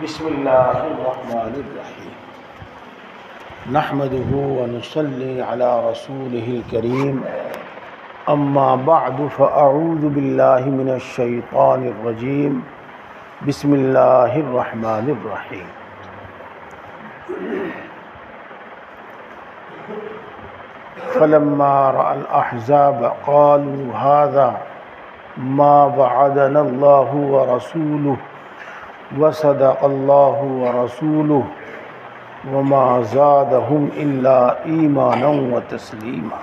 بسم اللہ الرحمن الرحیم نحمده ونصلی علی رسوله الکریم اما بعد فاعوذ باللہ من الشیطان الرجیم بسم اللہ الرحمن الرحیم فلما رأى الأحزاب قالوا هذا ما وعدنا الله ورسوله وصدق الله ورسوله وما زادهم إلا إيمانا وتسليما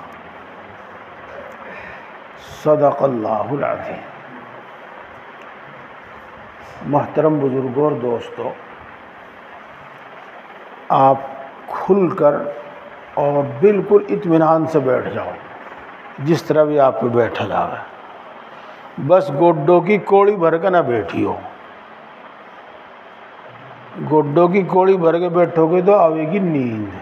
صدق الله العظيم۔ محترم بزرگوں اور دوستو، آپ کھل کر اور بالکل اطمینان سے بیٹھ جاؤ، جس طرح بھی آپ پہ بیٹھا جا رہا ہے، بس گوڈوں کی کوڑی بھر کے نہ بیٹھی ہو۔ گوڈوں کی کوڑی بھر کے بیٹھو گے تو آئے گی نیند،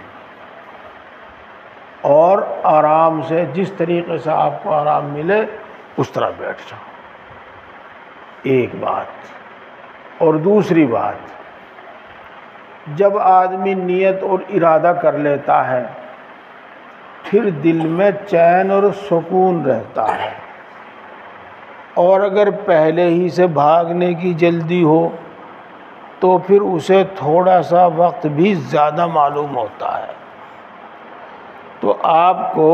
اور آرام سے جس طریقے سے آپ کو آرام ملے اس طرح بیٹھ جاؤ۔ ایک بات، اور دوسری بات، جب آدمی نیت اور ارادہ کر لیتا ہے پھر دل میں چین اور سکون رہتا ہے، اور اگر پہلے ہی سے بھاگنے کی جلدی ہو تو پھر اسے تھوڑا سا وقت بھی زیادہ معلوم ہوتا ہے۔ تو آپ کو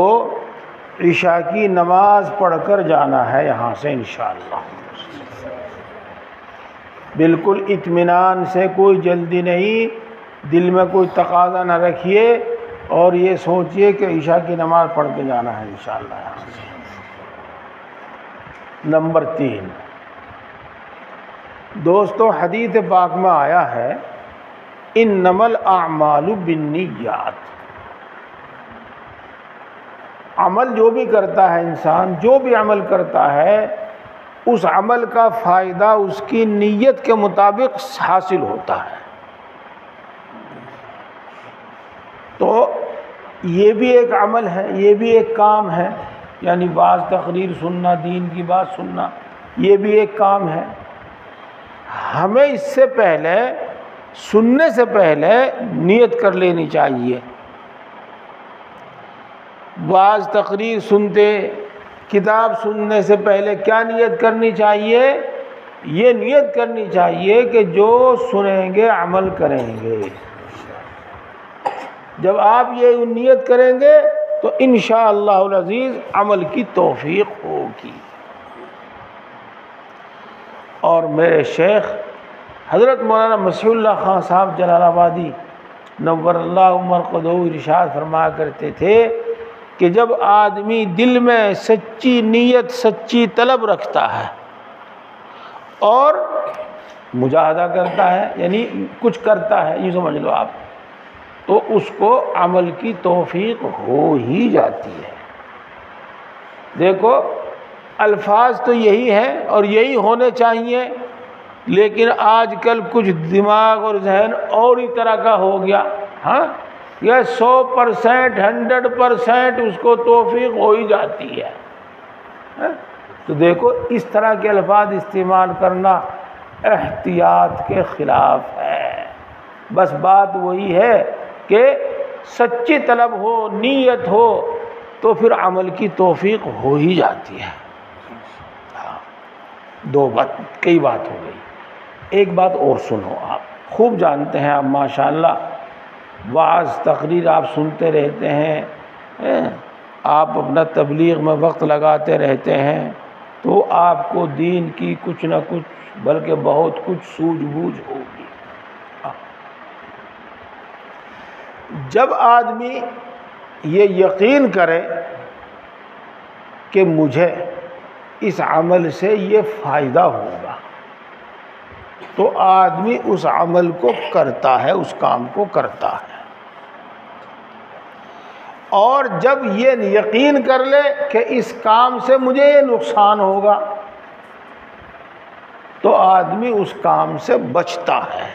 عشاء کی نماز پڑھ کر جانا ہے یہاں سے انشاءاللہ، بالکل اطمینان سے، کوئی جلدی نہیں، دل میں کوئی تقاضا نہ رکھیے اور یہ سوچئے کہ عشاء کی نماز پڑھ کے جانا ہے انشاءاللہ یہاں سے۔ نمبر 3، دوستو، حدیث پاک میں آیا ہے انما الاعمال بالنیات۔ عمل جو بھی کرتا ہے انسان، جو بھی عمل کرتا ہے، اس عمل کا فائدہ اس کی نیت کے مطابق حاصل ہوتا ہے۔ تو یہ بھی ایک عمل ہے، یہ بھی ایک کام ہے، یعنی بعض تقریر سننا، دین کی بات سننا، یہ بھی ایک کام ہے۔ ہمیں اس سے پہلے، سننے سے پہلے نیت کر لینی چاہیے۔ بعض تقریر سنتے، کتاب سننے سے پہلے کیا نیت کرنی چاہیے؟ یہ نیت کرنی چاہیے کہ جو سنیں گے عمل کریں گے۔ جب آپ یہ نیت کریں گے تو انشاءاللہ العزیز عمل کی توفیق ہوگی۔ اور میرے شیخ حضرت مولانا مسیح اللہ خان صاحب جلال آبادی نور اللہ مرقدہ ارشاد فرمایا کرتے تھے کہ جب آدمی دل میں سچی نیت، سچی طلب رکھتا ہے اور مجاہدہ کرتا ہے، یعنی کچھ کرتا ہے، یہ سمجھ لو آپ، تو اس کو عمل کی توفیق ہو ہی جاتی ہے۔ دیکھو، الفاظ تو یہی ہیں اور یہی ہونے چاہیے، لیکن آج کل کچھ دماغ اور ذہن اور ہی طرح کا ہو گیا۔ ہاں، یہ 100%، 100% اس کو توفیق ہو ہی جاتی ہے۔ تو دیکھو، اس طرح کے الفاظ استعمال کرنا احتیاط کے خلاف ہے۔ بس بات وہی ہے کہ سچی طلب ہو، نیت ہو، تو پھر عمل کی توفیق ہو ہی جاتی ہے۔ کئی بات ہو گئی، ایک بات اور سنو۔ آپ خوب جانتے ہیں، آپ ماشاءاللہ وعظ تقریر آپ سنتے رہتے ہیں، آپ اپنا تبلیغ میں وقت لگاتے رہتے ہیں، تو آپ کو دین کی کچھ نہ کچھ، بلکہ بہت کچھ سوجھ بوجھ ہوگی۔ جب آدمی یہ یقین کرے کہ مجھے اس عمل سے یہ فائدہ ہوگا، تو آدمی اس عمل کو کرتا ہے، اس کام کو کرتا ہے۔ اور جب یہ یقین کر لے کہ اس کام سے مجھے یہ نقصان ہوگا، تو آدمی اس کام سے بچتا ہے۔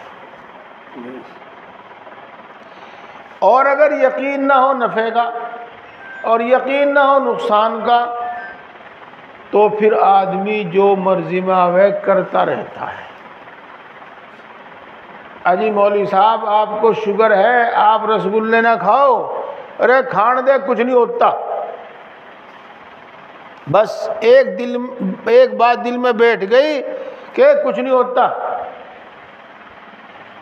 اور اگر یقین نہ ہو نفع کا اور یقین نہ ہو نقصان کا، تو پھر آدمی جو مرضی میں آوے کرتا رہتا ہے۔ اجی مولوی صاحب آپ کو شوگر ہے، آپ رسگلے نہ کھاؤ، ارے کھان دے کچھ نہیں ہوتا، بس ایک بات دل میں بیٹھ گئی کہ کچھ نہیں ہوتا،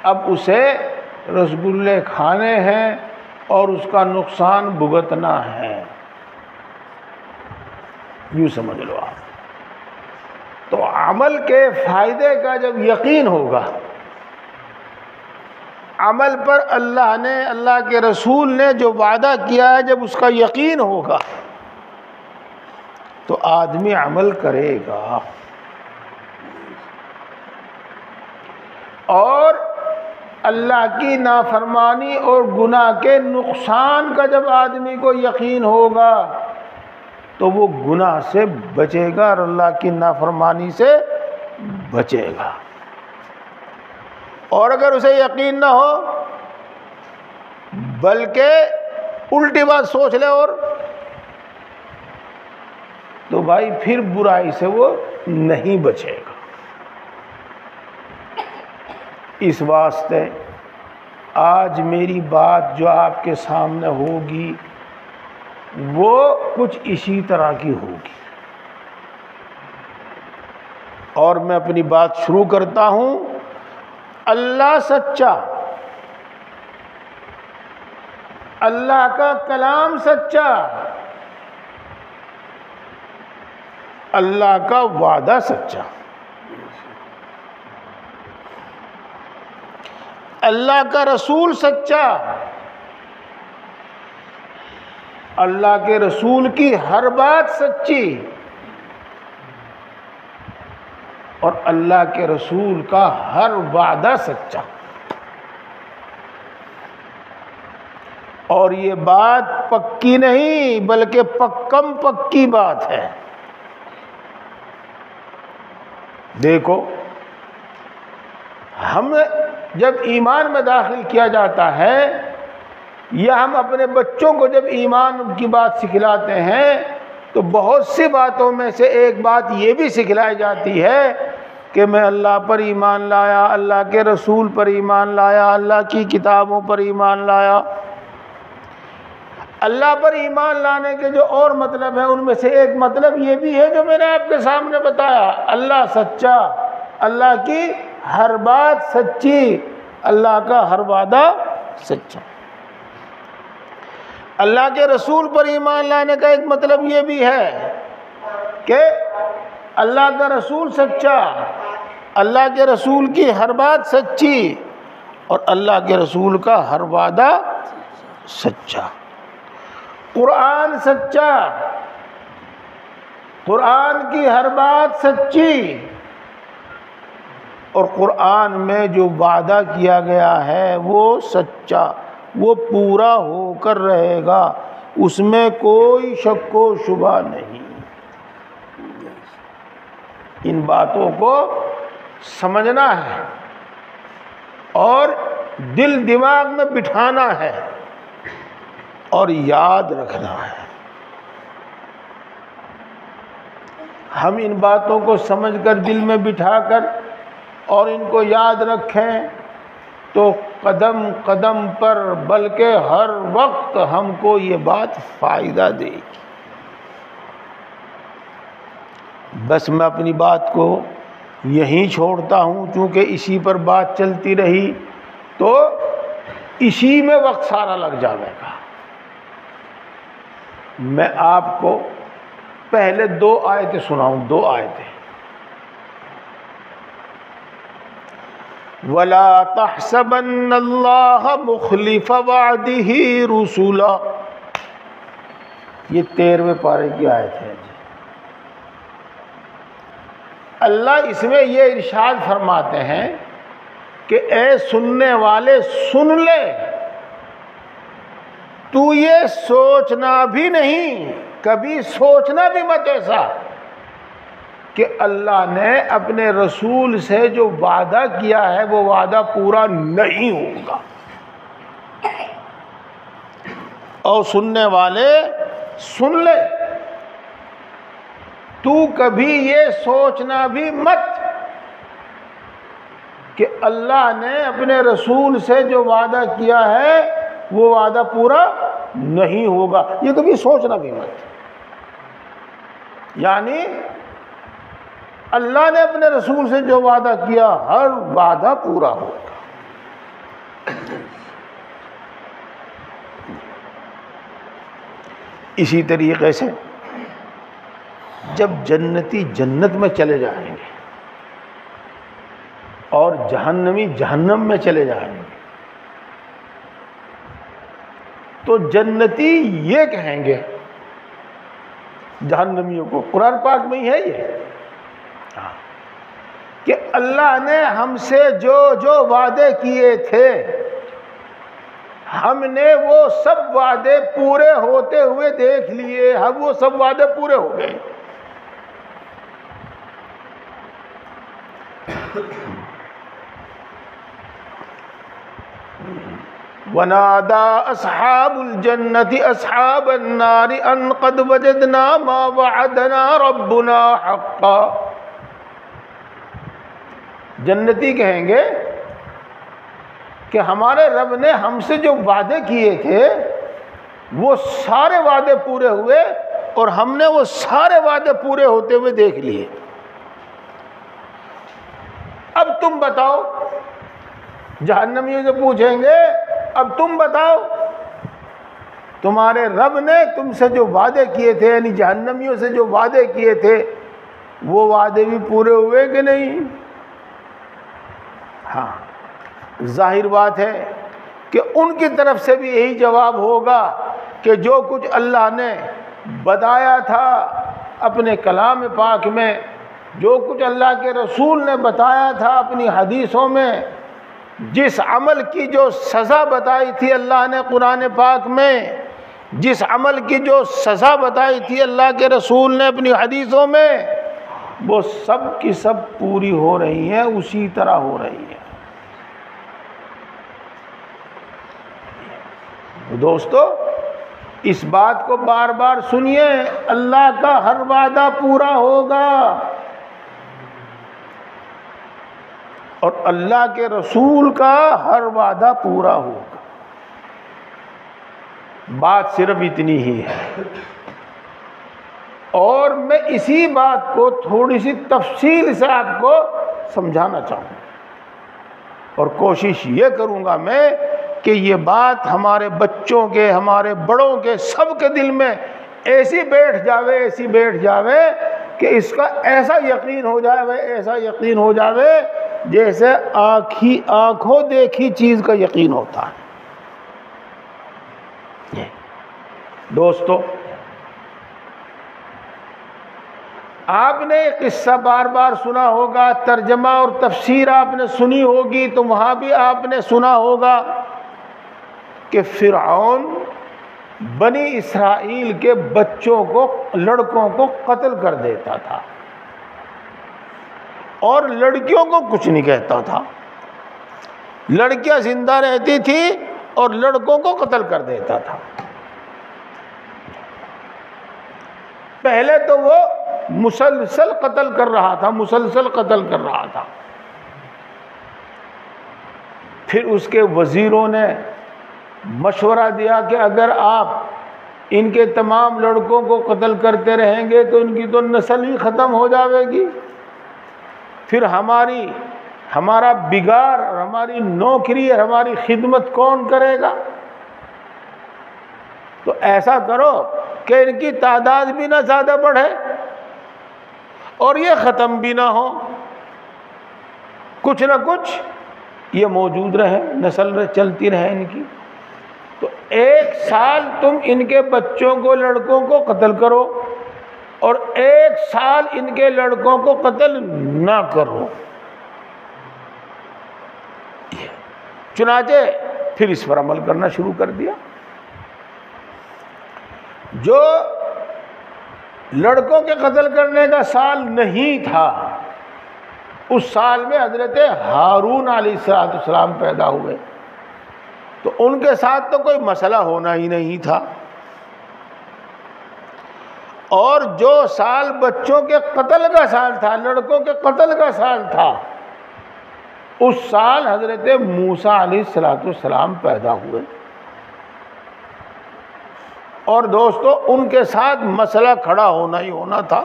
اب اسے رسگلے کھانے ہیں اور اس کا نقصان بھگتنا ہے، یوں سمجھ لو آپ۔ تو عمل کے فائدے کا جب یقین ہوگا، عمل پر اللہ نے، اللہ کے رسول نے جو وعدہ کیا ہے، جب اس کا یقین ہوگا تو آدمی عمل کرے گا۔ اور اللہ کی نافرمانی اور گناہ کے نقصان کا جب آدمی کو یقین ہوگا تو وہ گناہ سے بچے گا اور اللہ کی نافرمانی سے بچے گا۔ اور اگر اسے یقین نہ ہو بلکہ الٹی بات سوچ لے اور تو بھائی پھر برائی سے وہ نہیں بچے گا۔ اس واسطے آج میری بات جو آپ کے سامنے ہوگی وہ کچھ اسی طرح کی ہوگی، اور میں اپنی بات شروع کرتا ہوں۔ اللہ سچا، اللہ کا کلام سچا، اللہ کا وعدہ سچا، اللہ کا رسول سچا، اللہ کے رسول کی ہر بات سچی، اور اللہ کے رسول کا ہر وعدہ سچا۔ اور یہ بات پکی نہیں بلکہ پکم پکی بات ہے۔ دیکھو، ہم جب ایمان میں داخل کیا جاتا ہے یا ہم اپنے بچوں کو جب ایمان کی بات سکھلاتے ہیں تو بہت سی باتوں میں سے ایک بات یہ بھی سکھلائی جاتی ہے کہ میں اللہ پر ایمان لایا، اللہ کے رسول پر ایمان لایا، اللہ کی کتابوں پر ایمان لایا۔ اللہ پر ایمان لانے کے جو اور مطلب ہیں ان میں سے ایک مطلب یہ بھی ہے جو میں نے آپ کے سامنے بتایا، اللہ سچا، اللہ کی ہر بات سچی، اللہ کا ہر وعدہ سچا۔ اللہ کے رسول پر ایمان لانے کا ایک مطلب یہ بھی ہے کہ اللہ کا رسول سچا، اللہ کے رسول کی ہر بات سچی، اور اللہ کے رسول کا ہر وعدہ سچا۔ قرآن سچا، قرآن کی ہر بات سچی، اور قرآن میں جو وعدہ کیا گیا ہے وہ سچا، وہ پورا ہو کر رہے گا، اس میں کوئی شک و شبہ نہیں۔ ان باتوں کو سمجھنا ہے اور دل دماغ میں بٹھانا ہے اور یاد رکھنا ہے۔ ہم ان باتوں کو سمجھ کر دل میں بٹھا کر اور ان کو یاد رکھیں تو قدم قدم پر بلکہ ہر وقت ہم کو یہ بات فائدہ دے گی۔ بس میں اپنی بات کو یہیں چھوڑتا ہوں، چونکہ اسی پر بات چلتی رہی تو اسی میں وقت سارا لگ جائے گا۔ میں آپ کو پہلے 2 آیتیں سناؤں، 2 آیتیں۔ وَلَا تَحْسَبَنَّ اللَّهَ مُخْلِفَ وَعْدِهِ رُسُلَهُ، یہ 13ویں پارے کی آیت ہے۔ اللہ اس میں یہ ارشاد فرماتے ہیں کہ اے سننے والے سن لے، تو یہ سوچنا بھی نہیں، کبھی سوچنا بھی مت ایسا کہ اللہ نے اپنے رسول سے جو وعدہ کیا ہے وہ وعدہ پورا نہیں ہوگا۔ اور سننے والے سن لے، تو کبھی یہ سوچنا بھی مت کہ اللہ نے اپنے رسول سے جو وعدہ کیا ہے وہ وعدہ پورا نہیں ہوگا، یہ کبھی سوچنا بھی مت۔ یعنی اللہ نے اپنے رسول سے جو وعدہ کیا ہر وعدہ پورا ہوگا۔ اسی طریقے سے جب جنتی جنت میں چلے جائیں گے اور جہنمی جہنم میں چلے جائیں گے تو جنتی یہ کہیں گے جہنمیوں کو، قرآن پاک میں ہی ہے یہ، کہ اللہ نے ہم سے جو جو وعدے کیے تھے ہم نے وہ سب وعدے پورے ہوتے ہوئے دیکھ لیے، اب وہ سب وعدے پورے ہو گئے۔ وَنَادَى أَصْحَابُ الْجَنَّةِ أَصْحَابَ النَّارِ أَن قَدْ وَجَدْنَا مَا وَعَدَنَا رَبُّنَا حَقًّا۔ جنتی کہیں گے کہ ہمارے رب نے ہم سے جو وعدے کیے تھے وہ سارے وعدے پورے ہوئے اور ہم نے وہ سارے وعدے پورے ہوتے ہوئے دیکھ لیے، اب تم بتاؤ۔ جہنمیوں سے پوچھیں گے اب تم بتاؤ تمہارے رب نے تم سے جو وعدے کیے تھے، یعنی جہنمیوں سے جو وعدے کیے تھے وہ وعدے بھی پورے ہوئے کہ نہیں؟ ہاں، ظاہر بات ہے کہ ان کی طرف سے بھی یہی جواب ہوگا کہ جو کچھ اللہ نے بتایا تھا اپنے کلام پاک میں، جو کچھ اللہ کے رسول نے بتایا تھا اپنی حدیثوں میں، جس عمل کی جو سزا بتائی تھی اللہ نے قرآن پاک میں، جس عمل کی جو سزا بتائی تھی اللہ کے رسول نے اپنی حدیثوں میں، وہ سب کی سب پوری ہو رہی ہیں، اسی طرح ہو رہی ہیں۔ دوستو اس بات کو بار بار سنیے، اللہ کا ہر وعدہ پورا ہوگا اور اللہ کے رسول کا ہر وعدہ پورا ہوگا۔ بات صرف اتنی ہی ہے، اور میں اسی بات کو تھوڑی سی تفصیل سے آپ کو سمجھانا چاہوں اور کوشش یہ کروں گا میں کہ یہ بات ہمارے بچوں کے، ہمارے بڑوں کے، سب کے دل میں ایسی بیٹھ جاوے کہ اس کا ایسا یقین ہو جائے، ایسا یقین ہو جائے جیسے آنکھوں دیکھی چیز کا یقین ہوتا ہے۔ دوستو آپ نے قصہ بار بار سنا ہوگا، ترجمہ اور تفسیر آپ نے سنی ہوگی، تو وہاں بھی آپ نے سنا ہوگا کہ فرعون بنی اسرائیل کے بچوں کو، لڑکوں کو قتل کر دیتا تھا اور لڑکیوں کو کچھ نہیں کہتا تھا۔ لڑکیاں زندہ رہتی تھی اور لڑکوں کو قتل کر دیتا تھا۔ پہلے تو وہ مسلسل قتل کر رہا تھا، پھر اس کے وزیروں نے مشورہ دیا کہ اگر آپ ان کے تمام لڑکوں کو قتل کرتے رہیں گے تو ان کی تو نسل ہی ختم ہو جائے گی، پھر ہمارا بگاڑ اور ہماری نوکری اور ہماری خدمت کون کرے گا؟ تو ایسا کرو کہ ان کی تعداد بھی نہ زیادہ بڑھے اور یہ ختم بھی نہ ہو، کچھ نہ کچھ یہ موجود رہے، نسل چلتی رہے ان کی۔ تو 1 سال تم ان کے بچوں کو، لڑکوں کو قتل کرو اور 1 سال ان کے لڑکوں کو قتل نہ کرو۔ چنانچہ پھر اس پر عمل کرنا شروع کر دیا۔ جو لڑکوں کے قتل کرنے کا سال نہیں تھا، اس سال میں حضرت ہارون علیہ السلام پیدا ہوئے، تو ان کے ساتھ تو کوئی مسئلہ ہونا ہی نہیں تھا، اور جو سال بچوں کے قتل کا سال تھا، لڑکوں کے قتل کا سال تھا، اس سال حضرت موسیٰ علیہ السلام پیدا ہوئے۔ اور دوستو ان کے ساتھ مسئلہ کھڑا ہونا ہی ہونا تھا۔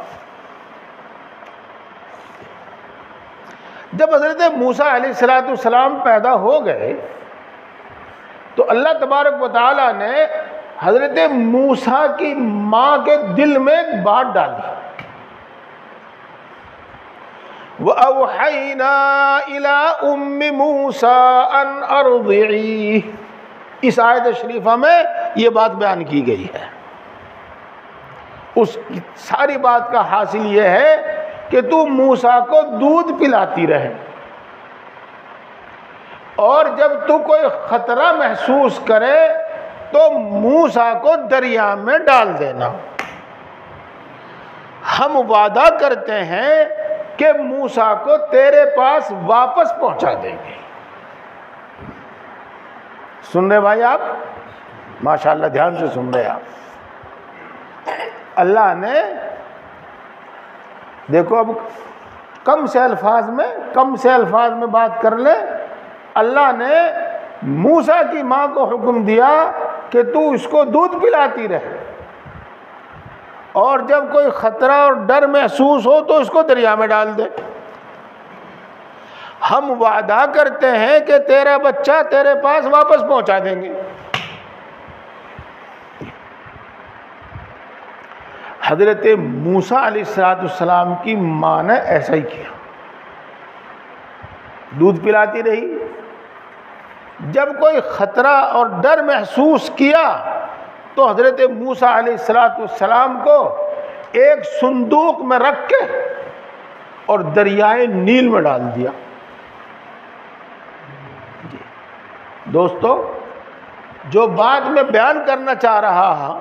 جب حضرت موسیٰ علیہ السلام پیدا ہو گئے تو اللہ تبارک و تعالیٰ نے حضرت موسیٰ کی ماں کے دل میں ایک بات ڈالی۔ وَأَوْحَيْنَا إِلَىٰ أُمِّ مُوسَىٰ أَنْ أَرْضِعِيهِ، اس آیت شریفہ میں یہ بات بیان کی گئی ہے۔ اس ساری بات کا حاصل یہ ہے کہ تو موسیٰ کو دودھ پلاتی رہے، اور جب تو کوئی خطرہ محسوس کرے تو موسیٰ کو دریا میں ڈال دینا۔ ہم وعدہ کرتے ہیں کہ موسیٰ کو تیرے پاس واپس پہنچا دیں گے۔ سن رہے بھائی آپ؟ ماشاءاللہ دھیان سے سن رہے آپ۔ اللہ نے دیکھو، اب کم سے الفاظ میں بات کر لیں، اللہ نے موسیٰ کی ماں کو حکم دیا کہ تو اس کو دودھ پلاتی رہے، اور جب کوئی خطرہ اور ڈر محسوس ہو تو اس کو دریا میں ڈال دے۔ ہم وعدہ کرتے ہیں کہ تیرا بچہ تیرے پاس واپس پہنچا دیں گے۔ حضرت موسیٰ علیہ السلام کی ماں نے ایسا ہی کیا، دودھ پلاتی رہی۔ جب کوئی خطرہ اور ڈر محسوس کیا تو حضرت موسیٰ علیہ السلام کو ایک صندوق میں رکھ کے اور دریائے نیل میں ڈال دیا۔ دوستو، جو بات میں بیان کرنا چاہ رہا ہوں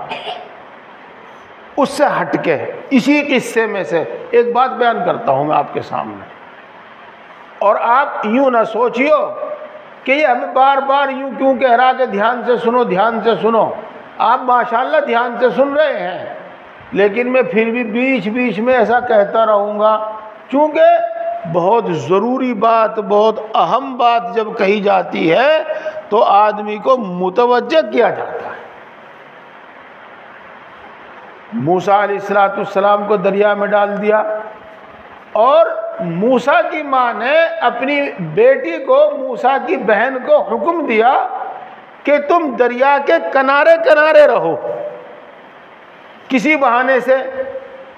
اس سے ہٹ کے اسی قصے میں سے ایک بات بیان کرتا ہوں میں آپ کے سامنے، اور آپ یوں نہ سوچیو کہ یہ ہمیں بار بار یوں کیوں کہہ رہا کہ دھیان سے سنو دھیان سے سنو۔ آپ ماشاءاللہ دھیان سے سن رہے ہیں، لیکن میں پھر بھی بیچ بیچ میں ایسا کہتا رہوں گا، چونکہ بہت ضروری بات، بہت اہم بات جب کہی جاتی ہے تو آدمی کو متوجہ کیا جاتا ہے۔ موسیٰ علیہ السلام کو دریا میں ڈال دیا، اور موسیٰ کی ماں نے اپنی بیٹی کو، موسیٰ کی بہن کو حکم دیا کہ تم دریا کے کنارے کنارے رہو، کسی بہانے سے،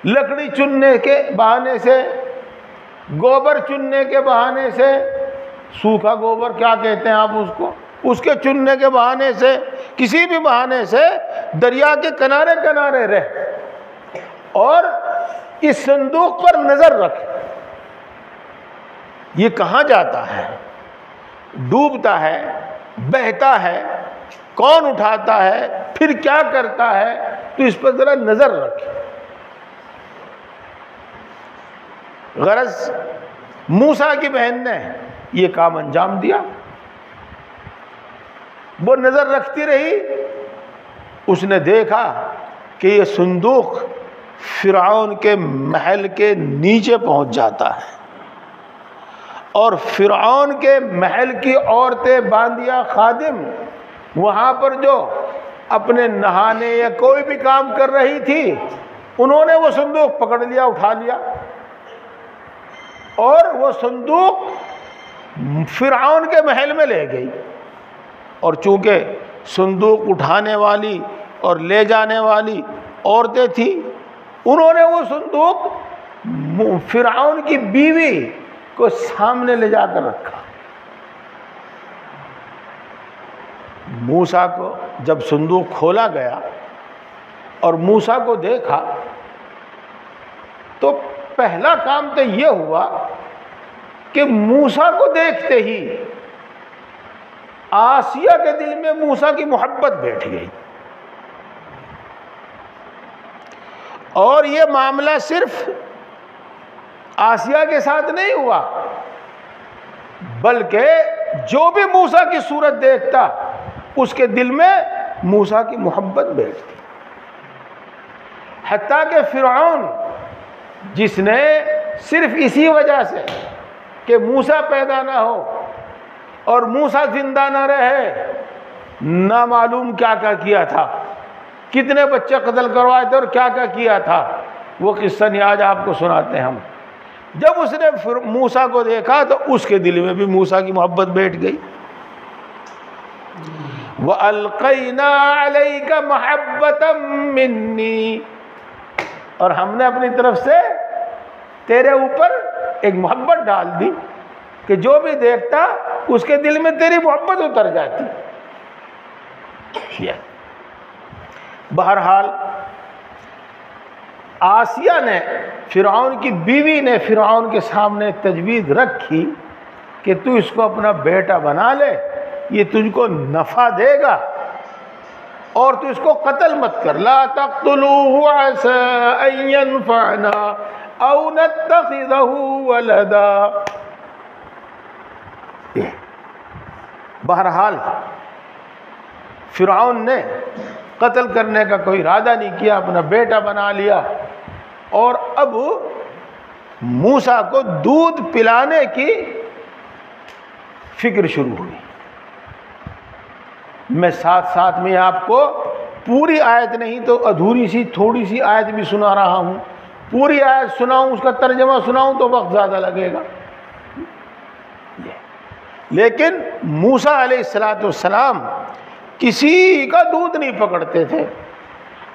لکڑی چننے کے بہانے سے، گوبر چننے کے بہانے سے، سوکھا گوبر کیا کہتے ہیں آپ اس کو، اس کے چننے کے بہانے سے، کسی بھی بہانے سے دریا کے کنارے کنارے رہ، اور اس صندوق پر نظر رکھ۔ یہ کہاں جاتا ہے، ڈوبتا ہے، بہتا ہے، کون اٹھاتا ہے، پھر کیا کرتا ہے، تو اس پر ذرا نظر رکھ۔ غرض موسیٰ کی بہن نے یہ کام انجام دیا، وہ نظر رکھتی رہی۔ اس نے دیکھا کہ یہ صندوق فرعون کے محل کے نیچے پہنچ جاتا ہے، اور فرعون کے محل کی عورتیں، باندیا، خادم وہاں پر جو اپنے نہانے یا کوئی بھی کام کر رہی تھی، انہوں نے وہ صندوق پکڑ لیا، اٹھا لیا، اور وہ صندوق فرعون کے محل میں لے گئی۔ اور چونکہ صندوق اٹھانے والی اور لے جانے والی عورتیں تھیں، انہوں نے وہ صندوق فرعون کی بیوی کو سامنے لے جا کر رکھا۔ موسیٰ کو جب صندوق کھولا گیا اور موسیٰ کو دیکھا تو پہلا کام تو یہ ہوا کہ موسیٰ کو دیکھتے ہی آسیہ کے دل میں موسیٰ کی محبت بیٹھ گئی۔ اور یہ معاملہ صرف آسیہ کے ساتھ نہیں ہوا، بلکہ جو بھی موسیٰ کی صورت دیکھتا اس کے دل میں موسیٰ کی محبت بیٹھتی۔ حتیٰ کہ فرعون جس نے صرف اسی وجہ سے کہ موسیٰ پیدا نہ ہو اور موسیٰ زندہ نہ رہے نہ معلوم کیا کیا کیا تھا، کتنے بچے قتل کروائے تھے اور کیا کیا کیا تھا، وہ قصہ نہیں آج آپ کو سناتے ہیں ہم۔ جب اس نے موسیٰ کو دیکھا تو اس کے دل میں بھی موسیٰ کی محبت بیٹھ گئی۔ وَأَلْقَيْنَا عَلَيْكَ مَحَبَّةً مِّنِّي، اور ہم نے اپنی طرف سے تیرے اوپر ایک محبت ڈال دی کہ جو بھی دیکھتا اس کے دل میں تیری محبت اتر جاتی۔ بہرحال آسیہ نے، فرعون کی بیوی نے فرعون کے سامنے تجویز رکھی کہ تو اس کو اپنا بیٹا بنا لے، یہ تجھ کو نفع دے گا اور تو اس کو قتل مت کر، لا تقتلوه عسى ان ينفعنا او نتخذه ولدا۔ بہرحال فرعون نے قتل کرنے کا کوئی ارادہ نہیں کیا، اپنا بیٹا بنا لیا، اور اب موسیٰ کو دودھ پلانے کی فکر شروع ہوئی۔ میں ساتھ ساتھ میں آپ کو پوری آیت نہیں تو ادھوری سی تھوڑی سی آیت بھی سنا رہا ہوں، پوری آیت سناؤں اس کا ترجمہ سناؤں تو وقت زیادہ لگے گا۔ لیکن موسیٰ علیہ السلام کسی کا دودھ نہیں پکڑتے تھے۔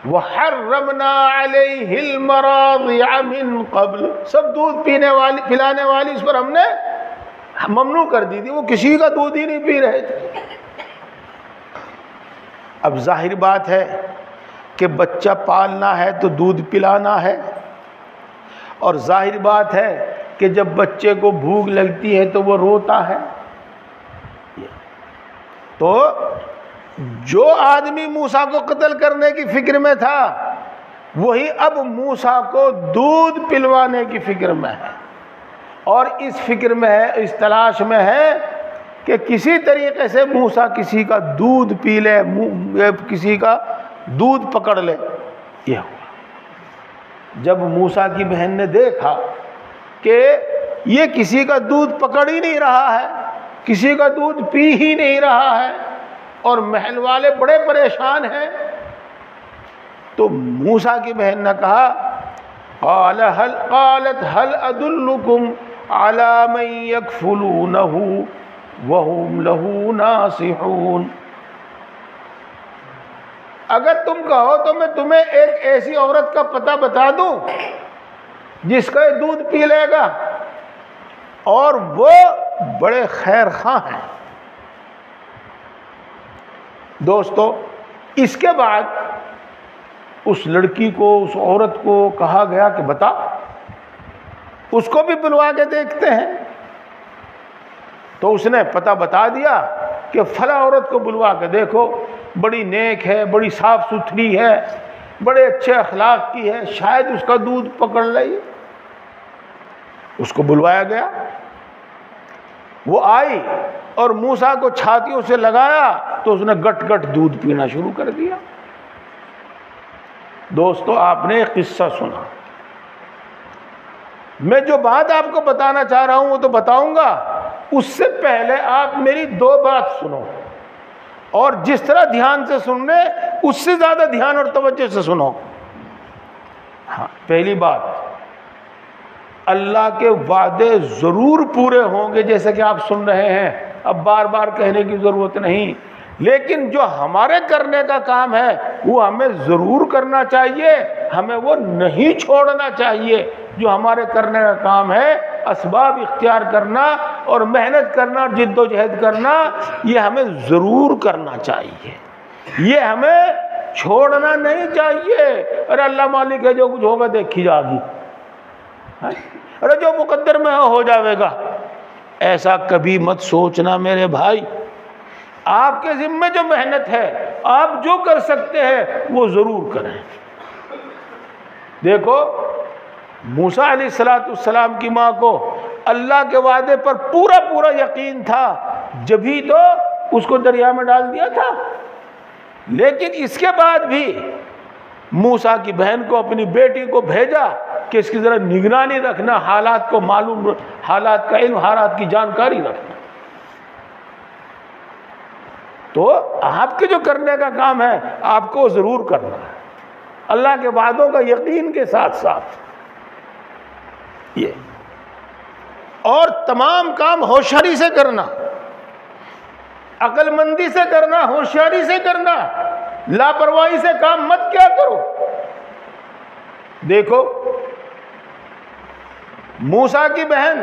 وَحَرَّمْنَا عَلَيْهِ الْمَرَاضِعَ مِنْ قَبْلُ، سب دودھ پلانے والی اس پر ہم نے ممنوع کر دی تھی، وہ کسی کا دودھ ہی نہیں پی رہے تھے۔ اب ظاہر بات ہے کہ بچہ پالنا ہے تو دودھ پلانا ہے، اور ظاہر بات ہے کہ جب بچے کو بھوک لگتی ہے تو وہ روتا ہے۔ تو جو آدمی موسیٰ کو قتل کرنے کی فکر میں تھا وہی اب موسیٰ کو دودھ پلوانے کی فکر میں ہے، اور اس فکر میں ہے، اس تلاش میں ہے کہ کسی طریقے سے موسیٰ کسی کا دودھ پی لے، کسی کا دودھ پکڑ لے۔ یہ ہوا جب موسیٰ کی بہن نے دیکھا کہ یہ کسی کا دودھ پکڑ ہی نہیں رہا ہے، کسی کا دودھ پی ہی نہیں رہا ہے، اور محل والے بڑے پریشان ہیں، تو موسیٰ کی بہن نے کہا قالت هل ادلکم علی من یکفلونہ وہم لہ ناصحون، اگر تم کہو تو میں تمہیں ایک ایسی عورت کا پتہ بتا دوں جس کا یہ دودھ پی لے گا، اور وہ بڑے خیر خواہ ہیں۔ دوستو اس کے بعد اس لڑکی کو، اس عورت کو کہا گیا کہ بتا، اس کو بھی بلوا کے دیکھتے ہیں۔ تو اس نے پتہ بتا دیا کہ فلاں عورت کو بلوا کے دیکھو، بڑی نیک ہے، بڑی صاف ستھری ہے، بڑے اچھے اخلاق کی ہے، شاید اس کا دودھ پکڑ لے۔ اس کو بلوایا گیا، وہ آئی اور موسیٰ کو چھاتیوں سے لگایا تو اس نے گٹ گٹ دودھ پینا شروع کر دیا۔ دوستو آپ نے ایک قصہ سنا، میں جو بات آپ کو بتانا چاہ رہا ہوں وہ تو بتاؤں گا، اس سے پہلے آپ میری دو بات سنو، اور جس طرح دھیان سے سن رہے اس سے زیادہ دھیان اور توجہ سے سنو۔ ہاں، پہلی بات، اللہ کے وعدے ضرور پورے ہوں گے جیسے کہ آپ سن رہے ہیں، اب بار بار کہنے کی ضرورت نہیں، لیکن جو ہمارے کرنے کا کام ہے وہ ہمیں ضرور کرنا چاہیے، ہمیں وہ نہیں چھوڑنا چاہیے۔ جو ہمارے کرنے کا کام ہے اسباب اختیار کرنا اور محنت کرنا، جد و جہد کرنا، یہ ہمیں ضرور کرنا چاہیے، یہ ہمیں چھوڑنا نہیں چاہیے۔ ارے اللہ مالک ہے، جو کچھ ہوگا دیکھی جائے گی، ارے جو مقدر میں ہو جاوے گا، ایسا کبھی مت سوچنا میرے بھائی۔ آپ کے ذمہ جو محنت ہے، آپ جو کر سکتے ہیں وہ ضرور کریں۔ دیکھو موسیٰ علیہ السلام کی ماں کو اللہ کے وعدے پر پورا پورا یقین تھا، جبھی تو اس کو دریا میں ڈال دیا تھا، لیکن اس کے بعد بھی موسیٰ کی بہن کو اپنی بیٹی کو بھیجا کہ اس کی ذرا نگرانی رکھنا، حالات کو معلوم، حالات کا علم، حالات کی جانکاری رکھنا۔ تو آپ کے جو کرنے کا کام ہے آپ کو ضرور کرنا ہے، اللہ کے وعدوں کا یقین کے ساتھ ساتھ یہ، اور تمام کام ہوشیاری سے کرنا، عقل مندی سے کرنا، ہوشیاری سے کرنا، لاپرواہی سے کام مت کیا کرو۔ دیکھو موسیٰ کی بہن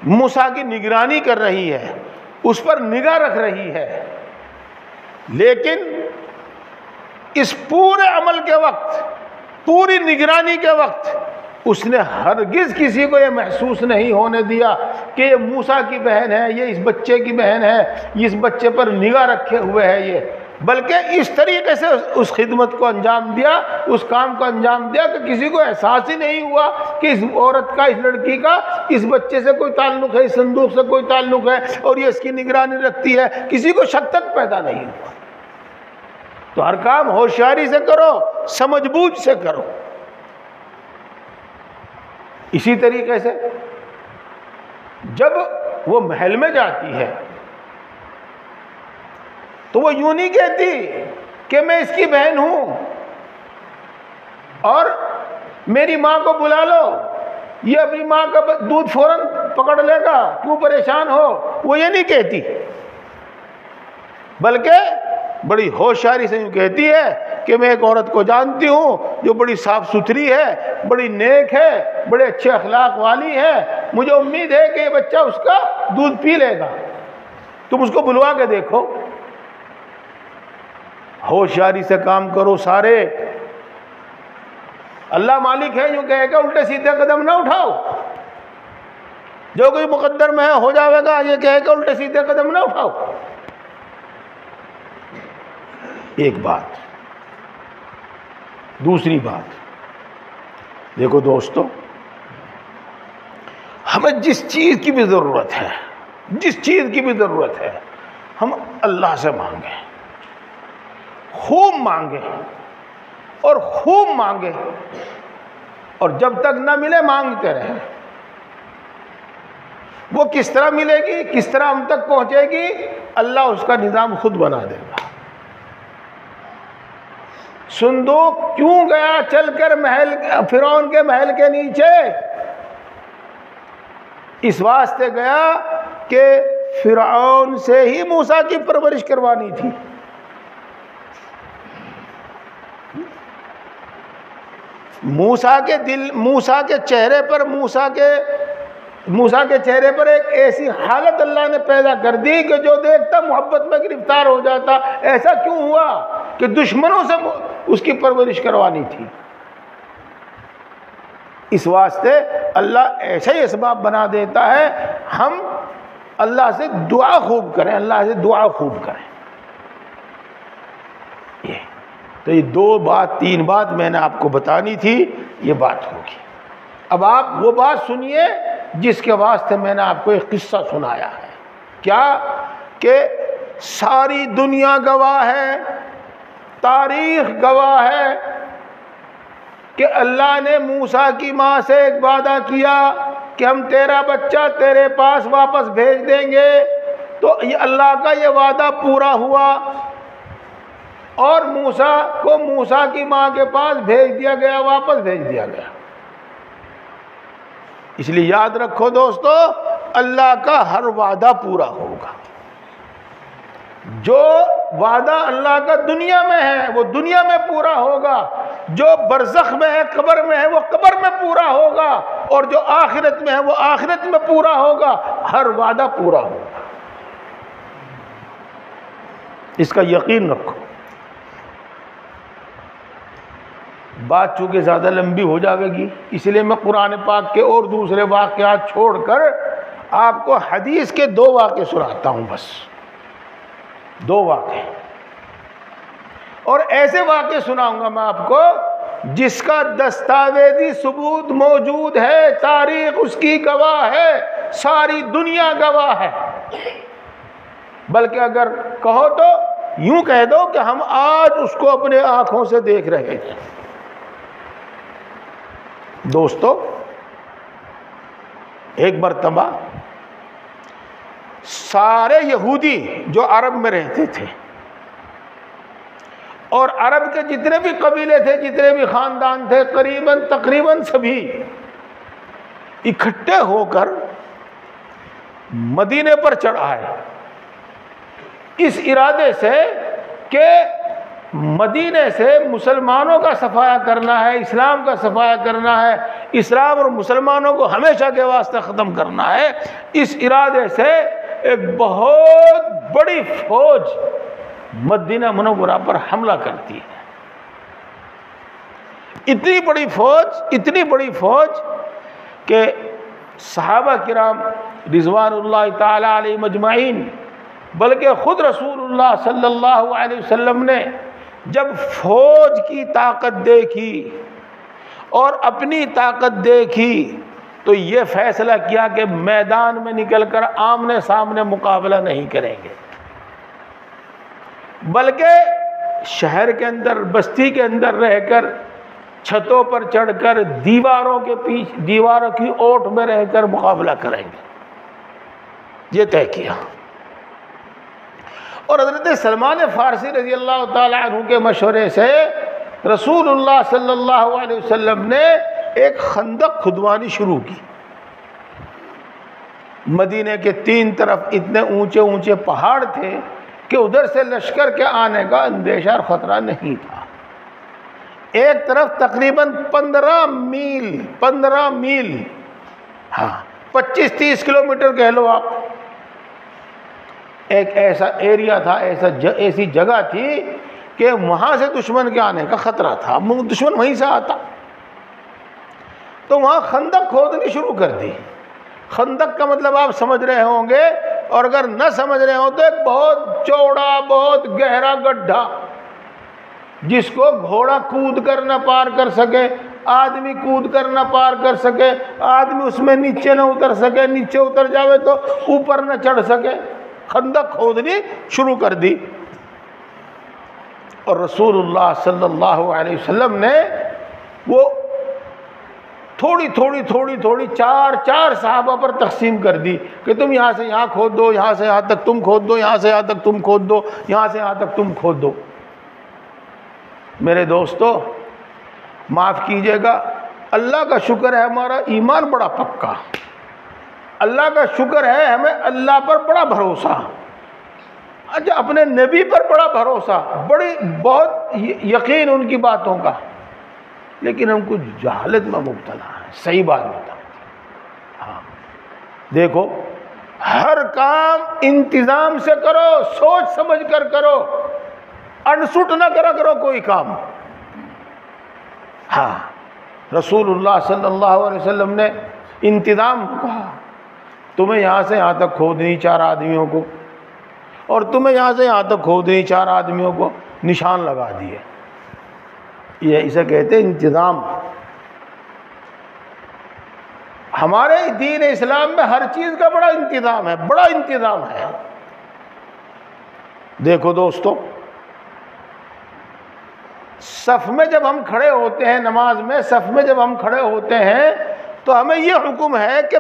موسیٰ کی نگرانی کر رہی ہے، اس پر نگاہ رکھ رہی ہے، لیکن اس پورے عمل کے وقت، پوری نگرانی کے وقت اس نے ہرگز کسی کو یہ محسوس نہیں ہونے دیا کہ یہ موسیٰ کی بہن ہے، یہ اس بچے کی بہن ہے، یہ اس بچے پر نگاہ رکھے ہوئے ہے یہ، بلکہ اس طریقے سے اس خدمت کو انجام دیا، اس کام کو انجام دیا کہ کسی کو احساس ہی نہیں ہوا کہ اس عورت کا، اس لڑکی کا اس بچے سے کوئی تعلق ہے، اس صندوق سے کوئی تعلق ہے اور یہ اس کی نگرانی رکھتی ہے، کسی کو شک تک پیدا نہیں ہوا۔ تو ہر کام ہوشیاری سے کرو، سمجھ بوجھ سے کرو۔ اسی طریقے سے جب وہ محل میں جاتی ہے تو وہ یوں نہیں کہتی کہ میں اس کی بہن ہوں اور میری ماں کو بلا لو، یہ اپنی ماں کا دودھ فوراً پکڑ لے گا، کیوں پریشان ہو، وہ یہ نہیں کہتی، بلکہ بڑی ہوشیاری سے یوں کہتی ہے کہ میں ایک عورت کو جانتی ہوں جو بڑی صاف ستھری ہے، بڑی نیک ہے، بڑے اچھے اخلاق والی ہے، مجھے امید ہے کہ یہ بچہ اس کا دودھ پی لے گا، تم اس کو بلوا کے دیکھو۔ ہوشیاری سے کام کرو سارے۔ اللہ مالک ہے، یوں کہے گا الٹے سیدھے قدم نہ اٹھاؤ، جو کوئی مقدر میں ہو جاوے گا، یہ کہے گا الٹے سیدھے قدم نہ اٹھاؤ۔ ایک بات، دوسری بات، دیکھو دوستو، ہمیں جس چیز کی بھی ضرورت ہے، جس چیز کی بھی ضرورت ہے، ہم اللہ سے مانگیں، خوب مانگیں اور خوب مانگیں، اور جب تک نہ ملے مانگتے رہیں۔ وہ کس طرح ملے گی، کس طرح ہم تک پہنچے گی، اللہ اس کا نظام خود بنا دے گا۔ صندوق کیوں گیا چل کر محل، فرعون کے محل کے نیچے؟ اس واسطے گیا کہ فرعون سے ہی موسیٰ کی پرورش کروانی تھی۔ موسیٰ کے چہرے پر موسیٰ کے چہرے پر ایک ایسی حالت اللہ نے پیدا کر دی کہ جو دیکھتا محبت میں گرفتار ہو جاتا۔ ایسا کیوں ہوا؟ کہ دشمنوں سے اس کی پرورش کروانی تھی۔ اس واسطے اللہ ایسے ہی اسباب بنا دیتا ہے، ہم اللہ سے دعا خوب کریں، اللہ سے دعا خوب کریں۔ تو یہ تین بات میں نے آپ کو بتانی تھی، یہ بات ہوگی۔ اب آپ وہ بات سنیے جس کے واسطے میں نے آپ کو ایک قصہ سنایا ہے۔ کیا؟ کہ ساری دنیا گواہ ہے، تاریخ گواہ ہے کہ اللہ نے موسیٰ کی ماں سے ایک وعدہ کیا کہ ہم تیرا بچہ تیرے پاس واپس بھیج دیں گے، تو یہ اللہ کا یہ وعدہ پورا ہوا اور موسیٰ کو موسیٰ کی ماں کے پاس بھیج دیا گیا، واپس بھیج دیا گیا۔ اس لیے یاد رکھو دوستو، اللہ کا ہر وعدہ پورا ہوگا۔ جو وعدہ اللہ کا دنیا میں ہے وہ دنیا میں پورا ہوگا، جو برزخ میں ہے، قبر میں ہے، وہ قبر میں پورا ہوگا، اور جو آخرت میں ہے وہ آخرت میں پورا ہوگا۔ ہر وعدہ پورا ہوگا، اس کا یقین رکھو۔ بات چونکہ زیادہ لمبی ہو جاوے گی، اس لیے میں قرآن پاک کے اور دوسرے واقعات چھوڑ کر آپ کو حدیث کے 2 واقعے سناتا ہوں، بس 2 واقعے، اور ایسے واقعے سناؤں گا میں آپ کو جس کا دستاویزی ثبوت موجود ہے، تاریخ اس کی گواہ ہے، ساری دنیا گواہ ہے، بلکہ اگر کہو تو یوں کہہ دو کہ ہم آج اس کو اپنے آنکھوں سے دیکھ رہے ہیں۔ دوستو، ایک مرتبہ سارے یہودی جو عرب میں رہتے تھے اور عرب کے جتنے بھی قبیلے تھے، جتنے بھی خاندان تھے، تقریباً سبھی اکٹھے ہو کر مدینے پر چڑھ آئے، اس ارادے سے کہ مدینے سے مسلمانوں کا صفایا کرنا ہے، اسلام کا صفایا کرنا ہے، اسلام اور مسلمانوں کو ہمیشہ کے واسطے ختم کرنا ہے۔ اس ارادے سے ایک بہت بڑی فوج مدینہ منورہ پر حملہ کرتی ہے۔ اتنی بڑی فوج کہ صحابہ کرام رضوان اللہ تعالی علیہم اجمعین، بلکہ خود رسول اللہ صلی اللہ علیہ وسلم نے جب فوج کی طاقت دیکھی اور اپنی طاقت دیکھی تو یہ فیصلہ کیا کہ میدان میں نکل کر آمنے سامنے مقابلہ نہیں کریں گے، بلکہ شہر کے اندر، بستی کے اندر رہ کر، چھتوں پر چڑھ کر، دیواروں کی اوٹ میں رہ کر مقابلہ کریں گے، یہ طے کیا۔ اور حضرت سلمان فارسی رضی اللہ تعالی عنہ کے مشورے سے رسول اللہ صلی اللہ علیہ وسلم نے ایک خندق کھدوانی شروع کی۔ مدینے کے تین طرف اتنے اونچے اونچے پہاڑ تھے کہ ادھر سے لشکر کے آنے کا اندیشہ اور خطرہ نہیں تھا۔ ایک طرف تقریباً 15 میل 25-30 کلومیٹر کہہ لو آپ، ایک ایسا ایریا تھا، ایسی جگہ تھی کہ وہاں سے دشمن کے آنے کا خطرہ تھا، دشمن وہیں سے آتا، تو وہاں خندق کھودنی شروع کر دی۔ خندق کا مطلب آپ سمجھ رہے ہوں گے، اور اگر نہ سمجھ رہے ہوں تو ایک بہت چوڑا، بہت گہرا گڈھا جس کو گھوڑا کود کر نہ پار کر سکے، آدمی کود کر نہ پار کر سکے، آدمی اس میں نیچے نہ اتر سکے، نیچے اتر جاوے تو اوپر نہ چڑھ سکے، خندق کھودنی شروع کر دی۔ اور رسول اللہ صلی اللہ علیہ وسلم نے وہ تھوڑی چار صحابہ پر تقسیم کر دی کہ تم یہاں سے یہاں کھود دو، یہاں سے یہاں تک تم کھود دو، یہاں سے یہاں تک تم کھود دو، یہاں سے یہاں تک تم کھود دو۔ میرے دوستو، معاف کیجئے گا، اللہ کا شکر ہے ہمارا ایمان بڑا پکا، اللہ کا شکر ہے ہمیں اللہ پر بڑا بھروسہ، اچھا اپنے نبی پر بڑا بھروسہ، بہت یقین ان کی باتوں کا، لیکن ہم کچھ جہالت میں مبتلا ہیں۔ صحیح بات بتا، دیکھو ہر کام انتظام سے کرو، سوچ سمجھ کر کرو، انسٹ نہ کرو کوئی کام۔ رسول اللہ صلی اللہ علیہ وسلم نے انتظام کہا، تمہیں یہاں سے یہاں تک کھودنی 4 آدمیوں کو، اور تمہیں یہاں سے یہاں تک کھودنی 4 آدمیوں کو، نشان لگا دیے۔ یہ اسے کہتے ہیں انتظام۔ ہمارے دین اسلام میں ہر چیز کا بڑا انتظام ہے، دیکھو دوستو، صف میں جب ہم کھڑے ہوتے ہیں، نماز میں صف میں جب ہم کھڑے ہوتے ہیں تو ہمیں یہ حکم ہے کہ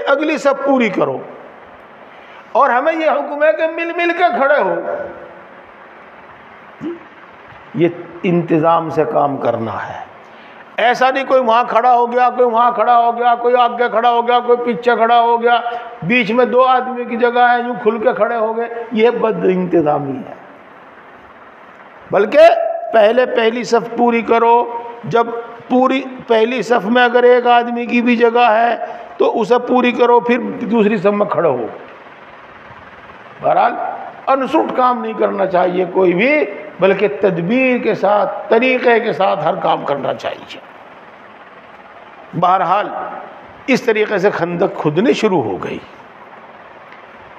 اگلی صف پوری کرو، اور ہمیں یہ حکم ہے کہ مل کے کھڑے ہو۔ یہ انتظام سے کام کرنا ہے، ایسا نہیں کوئی وہاں کھڑا ہو گیا، کوئی وہاں کھڑا ہو گیا، کوئی آگے کھڑا ہو گیا، کوئی پیچھے کھڑا ہو گیا، بیچ میں 2 آدمی کی جگہ ہے، یوں کھل کے کھڑے ہو گئے، یہ بد انتظامی ہے۔ بلکہ پہلی صف پوری کرو، جب پہلی صف میں اگر 1 آدمی کی بھی جگہ ہے تو اسے پوری کرو، پھر دوسری صف میں کھڑے ہو۔ بہرحال انسٹ کام نہیں کرنا چاہیے کوئی بھی، بلکہ تدبیر کے ساتھ، طریقے کے ساتھ ہر کام کرنا چاہیے۔ بہرحال اس طریقے سے خندق کھدنی شروع ہو گئی۔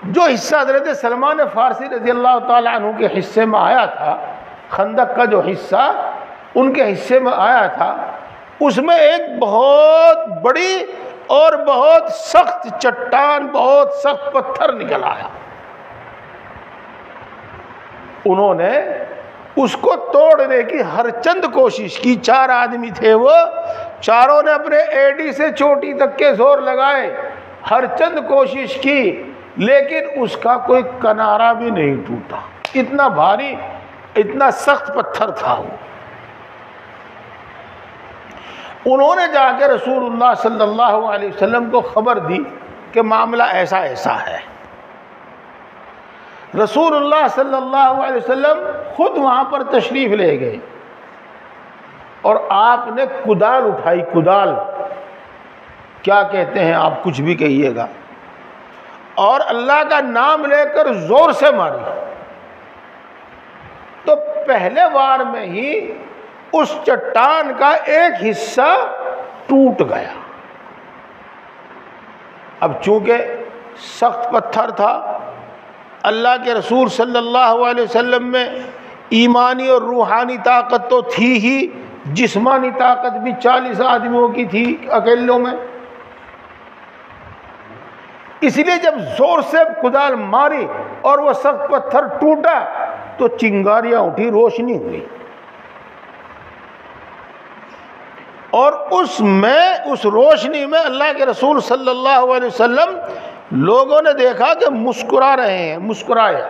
جو حصہ حضرت سلمان فارسی رضی اللہ تعالی عنہ کے حصے میں آیا تھا، خندق کا جو حصہ ان کے حصے میں آیا تھا، اس میں ایک بہت بڑی اور بہت سخت چٹان، بہت سخت پتھر نکل آیا۔ انہوں نے اس کو توڑنے کی ہر چند کوشش کی. 4 آدمی تھے، وہ چاروں نے اپنے ایڑی سے چوٹی تک کے زور لگائے، ہر چند کوشش کی، لیکن اس کا کوئی کنارہ بھی نہیں ٹوٹا. اتنا بھاری، اتنا سخت پتھر تھا وہ. انہوں نے جا کے رسول اللہ صلی اللہ علیہ وسلم کو خبر دی کہ معاملہ ایسا ایسا ہے. رسول اللہ صلی اللہ علیہ وسلم خود وہاں پر تشریف لے گئے اور آپ نے کدال اٹھائی. کدال کیا کہتے ہیں آپ کچھ بھی کہیے گا، اور اللہ کا نام لے کر زور سے ماری. تو پہلے وار میں ہی اس چٹان کا ایک حصہ ٹوٹ گیا. اب چونکہ سخت پتھر تھا، اللہ کے رسول صلی اللہ علیہ وسلم میں ایمانی اور روحانی طاقت تو تھی ہی، جسمانی طاقت بھی 40 آدمیوں کی تھی اکیلوں میں. اس لیے جب زور سے کدال ماری اور وہ سخت پتھر ٹوٹا تو چنگاریاں اٹھی، روشنی ہوئی. اور اس روشنی میں اللہ کے رسول صلی اللہ علیہ وسلم لوگوں نے دیکھا کہ مسکرا رہے ہیں. مسکرایا.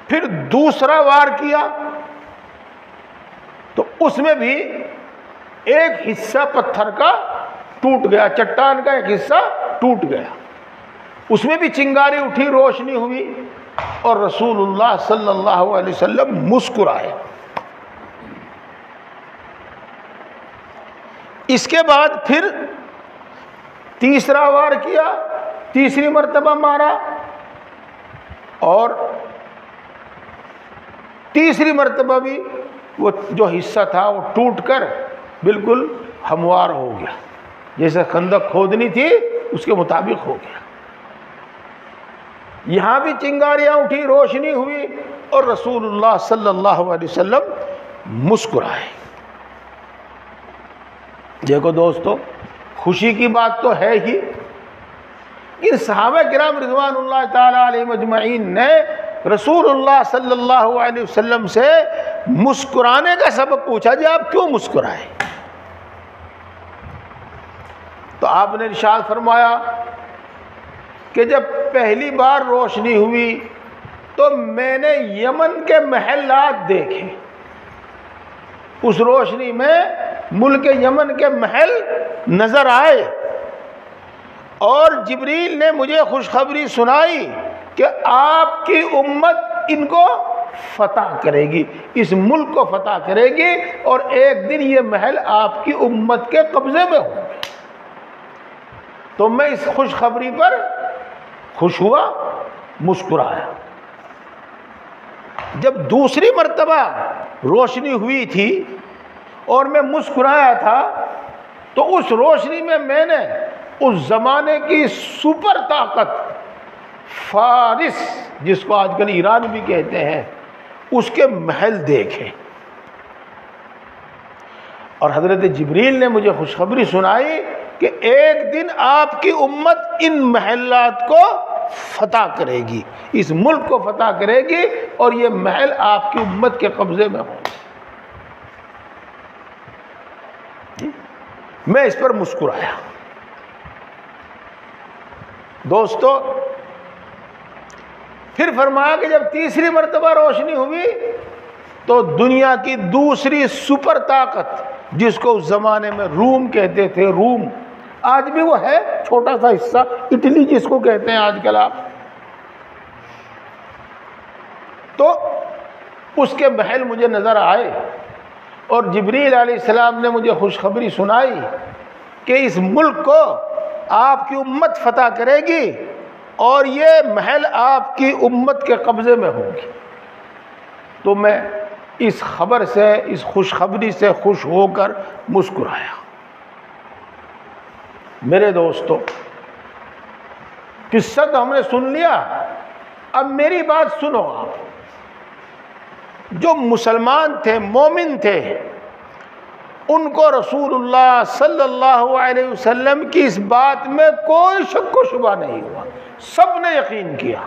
پھر دوسرا وار کیا تو اس میں بھی ایک حصہ پتھر کا ٹوٹ گیا، چٹان کا ایک حصہ ٹوٹ گیا. اس میں بھی چنگاری اٹھی، روشنی ہوئی، اور رسول اللہ صلی اللہ علیہ وسلم مسکرائے. اس کے بعد پھر تیسرا وار کیا، تیسری مرتبہ مارا، اور تیسری مرتبہ بھی وہ جو حصہ تھا وہ ٹوٹ کر بالکل ہموار ہو گیا، جیسے خندق کھودنی تھی اس کے مطابق ہو گیا. یہاں بھی چنگاریاں اٹھی، روشنی ہوئی، اور رسول اللہ صلی اللہ علیہ وسلم مسکرائے. دیکھو دوستو، خوشی کی بات تو ہے ہی، ان صحابہ کرام رضوان اللہ تعالی علیہم اجمعین نے رسول اللہ صلی اللہ علیہ وسلم سے مسکرانے کا سبب پوچھا، جی آپ کیوں مسکرائے؟ تو آپ نے ارشاد فرمایا کہ جب پہلی بار روشنی ہوئی تو میں نے یمن کے محلات دیکھے. اس روشنی میں ملک یمن کے محل نظر آئے، اور جبریل نے مجھے خوشخبری سنائی کہ آپ کی امت ان کو فتح کرے گی، اس ملک کو فتح کرے گی، اور ایک دن یہ محل آپ کی امت کے قبضے میں ہوں گے. تو میں اس خوشخبری پر خوش ہوا، مسکرایا. جب دوسری مرتبہ روشنی ہوئی تھی اور میں مسکرایا تھا تو اس روشنی میں میں نے اس زمانے کی سپر طاقت فارس، جس کو آج کل ایران بھی کہتے ہیں، اس کے محل دیکھے. اور حضرت جبریل نے مجھے خوشخبری سنائی کہ ایک دن آپ کی امت ان محلات کو فتح کرے گی، اس ملک کو فتح کرے گی، اور یہ محل آپ کی امت کے قبضے میں ہوں گے. میں اس پر مسکرایا. دوستو، پھر فرمایا کہ جب تیسری مرتبہ روشنی ہوئی تو دنیا کی دوسری سپر طاقت، جس کو اس زمانے میں روم کہتے تھے، روم آج بھی وہ ہے، چھوٹا سا حصہ، اٹلی جس کو کہتے ہیں آج کل آپ، تو اس کے محل مجھے نظر آئے. اور جبریل علیہ السلام نے مجھے خوشخبری سنائی کہ اس ملک کو آپ کی امت فتح کرے گی، اور یہ محل آپ کی امت کے قبضے میں ہوگی. تو میں اس خبر سے، اس خوشخبری سے خوش ہو کر مسکرایا. میرے دوستو، قصہ تو ہم نے سن لیا، اب میری بات سنو. آپ جو مسلمان تھے، مومن تھے، ان کو رسول اللہ صلی اللہ علیہ وسلم کی اس بات میں کوئی شک و شبہ نہیں ہوا سب نے یقین کیا۔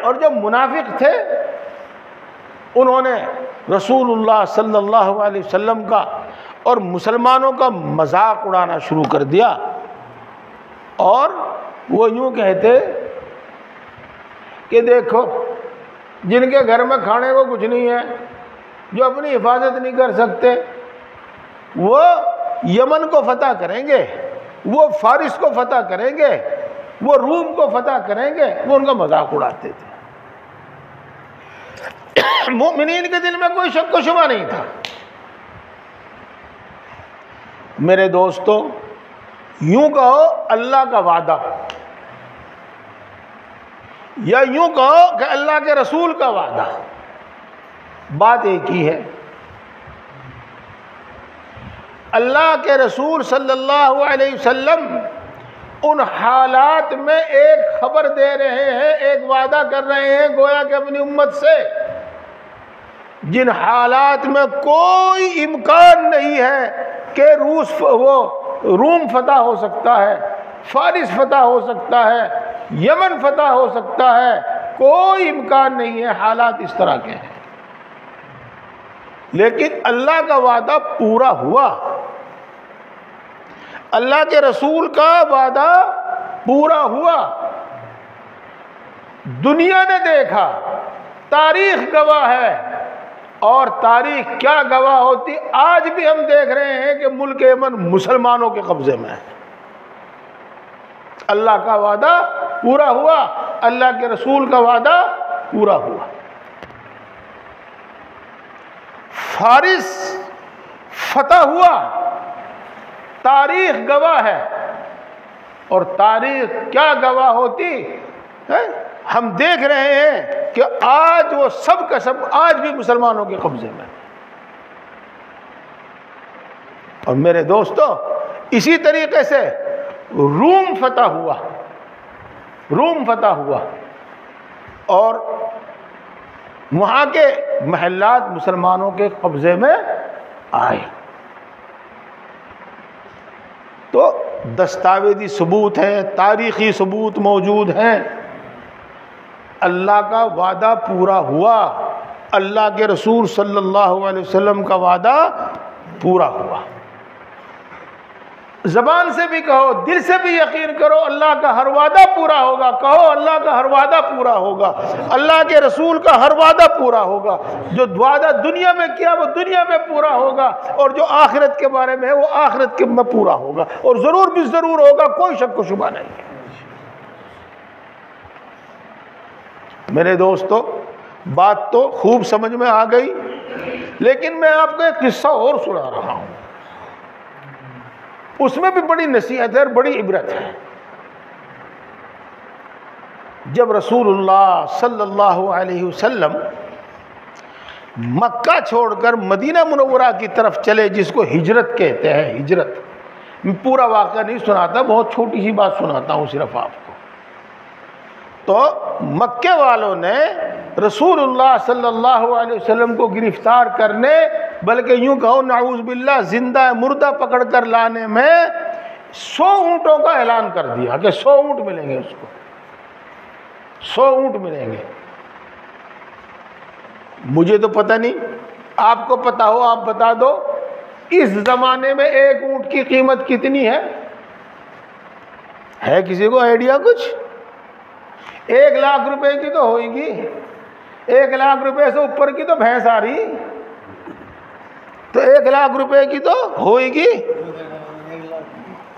اور جو منافق تھے انہوں نے رسول اللہ صلی اللہ علیہ وسلم کا اور مسلمانوں کا مذاق اڑانا شروع کر دیا، اور وہ یوں کہتے کہ دیکھو جن کے گھر میں کھانے کو کچھ نہیں ہے، جو اپنی حفاظت نہیں کر سکتے، وہ یمن کو فتح کریں گے، وہ فارس کو فتح کریں گے، وہ روم کو فتح کریں گے، وہ ان کا مذاق اڑاتے تھے۔ مومنین کے دل میں کوئی شک و شبہ نہیں تھا۔ میرے دوستو، یوں کہو اللہ کا وعدہ، یا یوں کہو کہ اللہ کے رسول کا وعدہ، بات ایک ہی ہے۔ اللہ کے رسول صلی اللہ علیہ وسلم ان حالات میں ایک خبر دے رہے ہیں، ایک وعدہ کر رہے ہیں گویا کہ اپنی امت سے، جن حالات میں کوئی امکان نہیں ہے کہ روم فتح ہو سکتا ہے، فارس فتح ہو سکتا ہے، یمن فتح ہو سکتا ہے، کوئی امکان نہیں ہے، حالات اس طرح کے ہیں۔ لیکن اللہ کا وعدہ پورا ہوا، اللہ کے رسول کا وعدہ پورا ہوا۔ دنیا نے دیکھا، تاریخ گواہ ہے، اور تاریخ کیا گواہ ہوتی، آج بھی ہم دیکھ رہے ہیں کہ ملک یمن مسلمانوں کے قبضے میں ہے۔ اللہ کا وعدہ پورا ہوا، اللہ کے رسول کا وعدہ پورا ہوا۔ فارس فتح ہوا، تاریخ گواہ ہے، اور تاریخ کیا گواہ ہوتی ہے، ہم دیکھ رہے ہیں کہ آج وہ سب کا سب آج بھی مسلمانوں کے قبضے میں۔ اور میرے دوستو، اسی طریقے سے روم فتح ہوا، روم فتح ہوا، اور وہاں کے محلات مسلمانوں کے قبضے میں آئے۔ تو دستاویزی ثبوت ہیں، تاریخی ثبوت موجود ہیں، اللہ کا وعدہ پورا ہوا، اللہ کے رسول صلی اللہ علیہ وسلم کا وعدہ پورا ہوا۔ زبان سے بھی کہو، دل سے بھی یقین کرو، اللہ کا ہر وعدہ پورا ہوگا۔ کہو اللہ کا ہر وعدہ پورا ہوگا، اللہ کے رسول کا ہر وعدہ پورا ہوگا۔ جو وعدہ دنیا میں کیا وہ دنیا میں پورا ہوگا، اور جو آخرت کے بارے میں ہے وہ آخرت کے میں پورا ہوگا، اور ضرور بھی ضرور ہوگا، کوئی شک و شبہ نہیں ہے۔ میرے دوستو، بات تو خوب سمجھ میں آ گئی، لیکن میں آپ کو ایک قصہ اور سنا رہا ہوں، اس میں بھی بڑی نصیحت ہے اور بڑی عبرت ہے۔ جب رسول اللہ صلی اللہ علیہ وسلم مکہ چھوڑ کر مدینہ منورہ کی طرف چلے، جس کو ہجرت کہتے ہیں، ہجرت، میں پورا واقعہ نہیں سناتا، بہت چھوٹی سی بات سناتا ہوں صرف آپ کو۔ تو مکے والوں نے رسول اللہ صلی اللہ علیہ وسلم کو گرفتار کرنے، بلکہ یوں کہو نعوذ باللہ زندہ مردہ پکڑ کر لانے میں 100 اونٹوں کا اعلان کر دیا کہ 100 اونٹ ملیں گے، اس کو 100 اونٹ ملیں گے۔ مجھے تو پتہ نہیں، آپ کو پتہ ہو آپ بتا دو، اس زمانے میں ایک اونٹ کی قیمت کتنی ہے کسی کو آئیڈیا کچھ؟ 1 لاکھ روپے کی تو ہوئے گی، 1 لاکھ روپے سے اوپر کی تو بھینس آ رہی، تو 1 لاکھ روپے کی تو ہوئے گی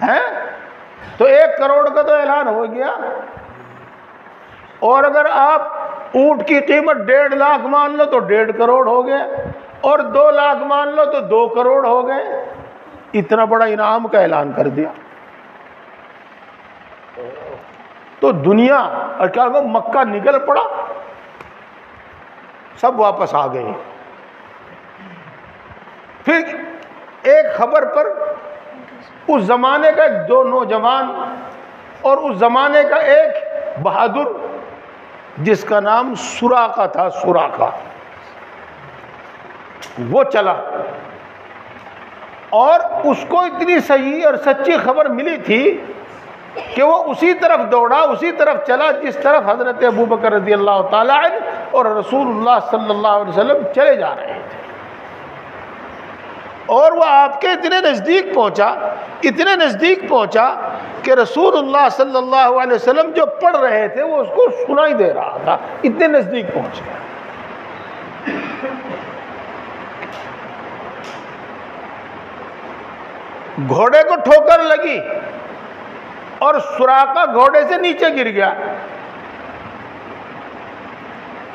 ہے، تو 1 کروڑ کا تو اعلان ہو گیا۔ اور اگر آپ اونٹ کی قیمت 1.5 لاکھ مان لو تو 1.5 کروڑ ہو گیا، اور 2 لاکھ مان لو تو 2 کروڑ ہو گئے۔ اتنا بڑا انعام کا اعلان کر دیا۔ تو دنیا اور کیا کہ مکہ نکل پڑا، سب واپس آ گئے۔ پھر ایک خبر پر اس زمانے کا ایک 2 نوجوان اور اس زمانے کا ایک بہادر جس کا نام سراقہ تھا، سراقہ، وہ چلا، اور اس کو اتنی صحیح اور سچی خبر ملی تھی کہ وہ اسی طرف دوڑا، اسی طرف چلا جس طرف حضرت ابوبکر رضی اللہ تعالیٰ عنہ اور رسول اللہ صلی اللہ علیہ وسلم چلے جا رہے تھے، اور وہ آپ کے اتنے نزدیک پہنچا، اتنے نزدیک پہنچا کہ رسول اللہ صلی اللہ علیہ وسلم جو پڑھ رہے تھے وہ اس کو سنائی دے رہا تھا، اتنے نزدیک پہنچ گیا۔ گھوڑے کو ٹھوکر لگی اور سراقہ گھوڑے سے نیچے گر گیا،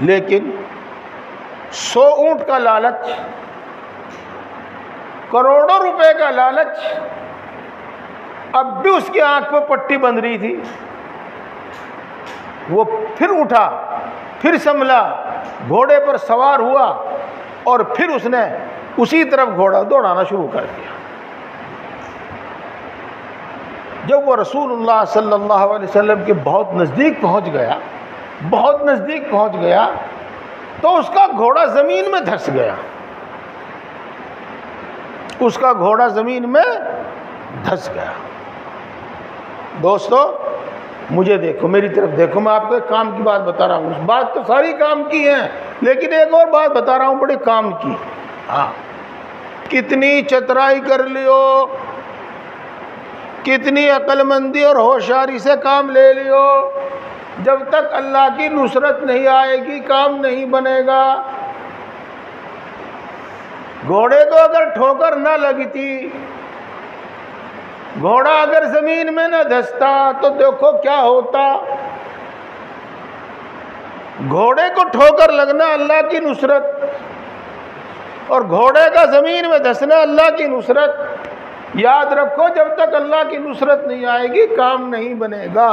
لیکن 100 اونٹ کا لالچ، کروڑوں روپے کا لالچ اب بھی اس کی آنکھ پہ پٹی بندھ رہی تھی۔ وہ پھر اٹھا، پھر سنبھلا، گھوڑے پر سوار ہوا اور پھر اس نے اسی طرف گھوڑا دوڑانا شروع کر دیا۔ جب وہ رسول اللہ صلی اللہ علیہ وسلم کے بہت نزدیک پہنچ گیا، بہت نزدیک پہنچ گیا، تو اس کا گھوڑا زمین میں دھس گیا، اس کا گھوڑا زمین میں دھس گیا۔ دوستو مجھے دیکھو، میری طرف دیکھو، میں آپ کو ایک کام کی بات بتا رہا ہوں، بات تو ساری کام کی ہے لیکن ایک اور بات بتا رہا ہوں بڑے کام کی۔ ہاں، کتنی چترائی کر لیو، کتنی عقل مندی اور ہوشیاری سے کام لے لیو، جب تک اللہ کی نصرت نہیں آئے گی کام نہیں بنے گا۔ گھوڑے کو اگر ٹھوکر نہ لگتی، گھوڑا اگر زمین میں نہ دھستا تو دیکھو کیا ہوتا۔ گھوڑے کو ٹھوکر لگنا اللہ کی نصرت، اور گھوڑے کا زمین میں دھسنا اللہ کی نصرت۔ یاد رکھو جب تک اللہ کی نصرت نہیں آئے گی کام نہیں بنے گا،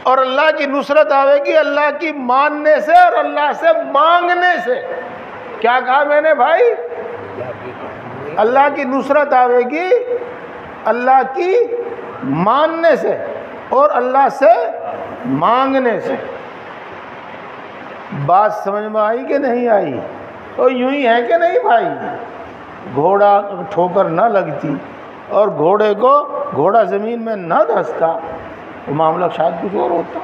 اور اللہ کی نصرت آئے گی اللہ کی ماننے سے اور اللہ سے مانگنے سے۔ کیا کہا میں نے بھائی؟ اللہ کی نصرت آئے گی اللہ کی ماننے سے اور اللہ سے مانگنے سے۔ بات سمجھ میں آئی کہ نہیں آئی؟ تو یوں ہی ہے کہ نہیں بھائی؟ گھوڑا ٹھوکر نہ لگتی اور گھوڑا زمین میں نہ دھستا تو معاملہ شاید کچھ اور ہوتا۔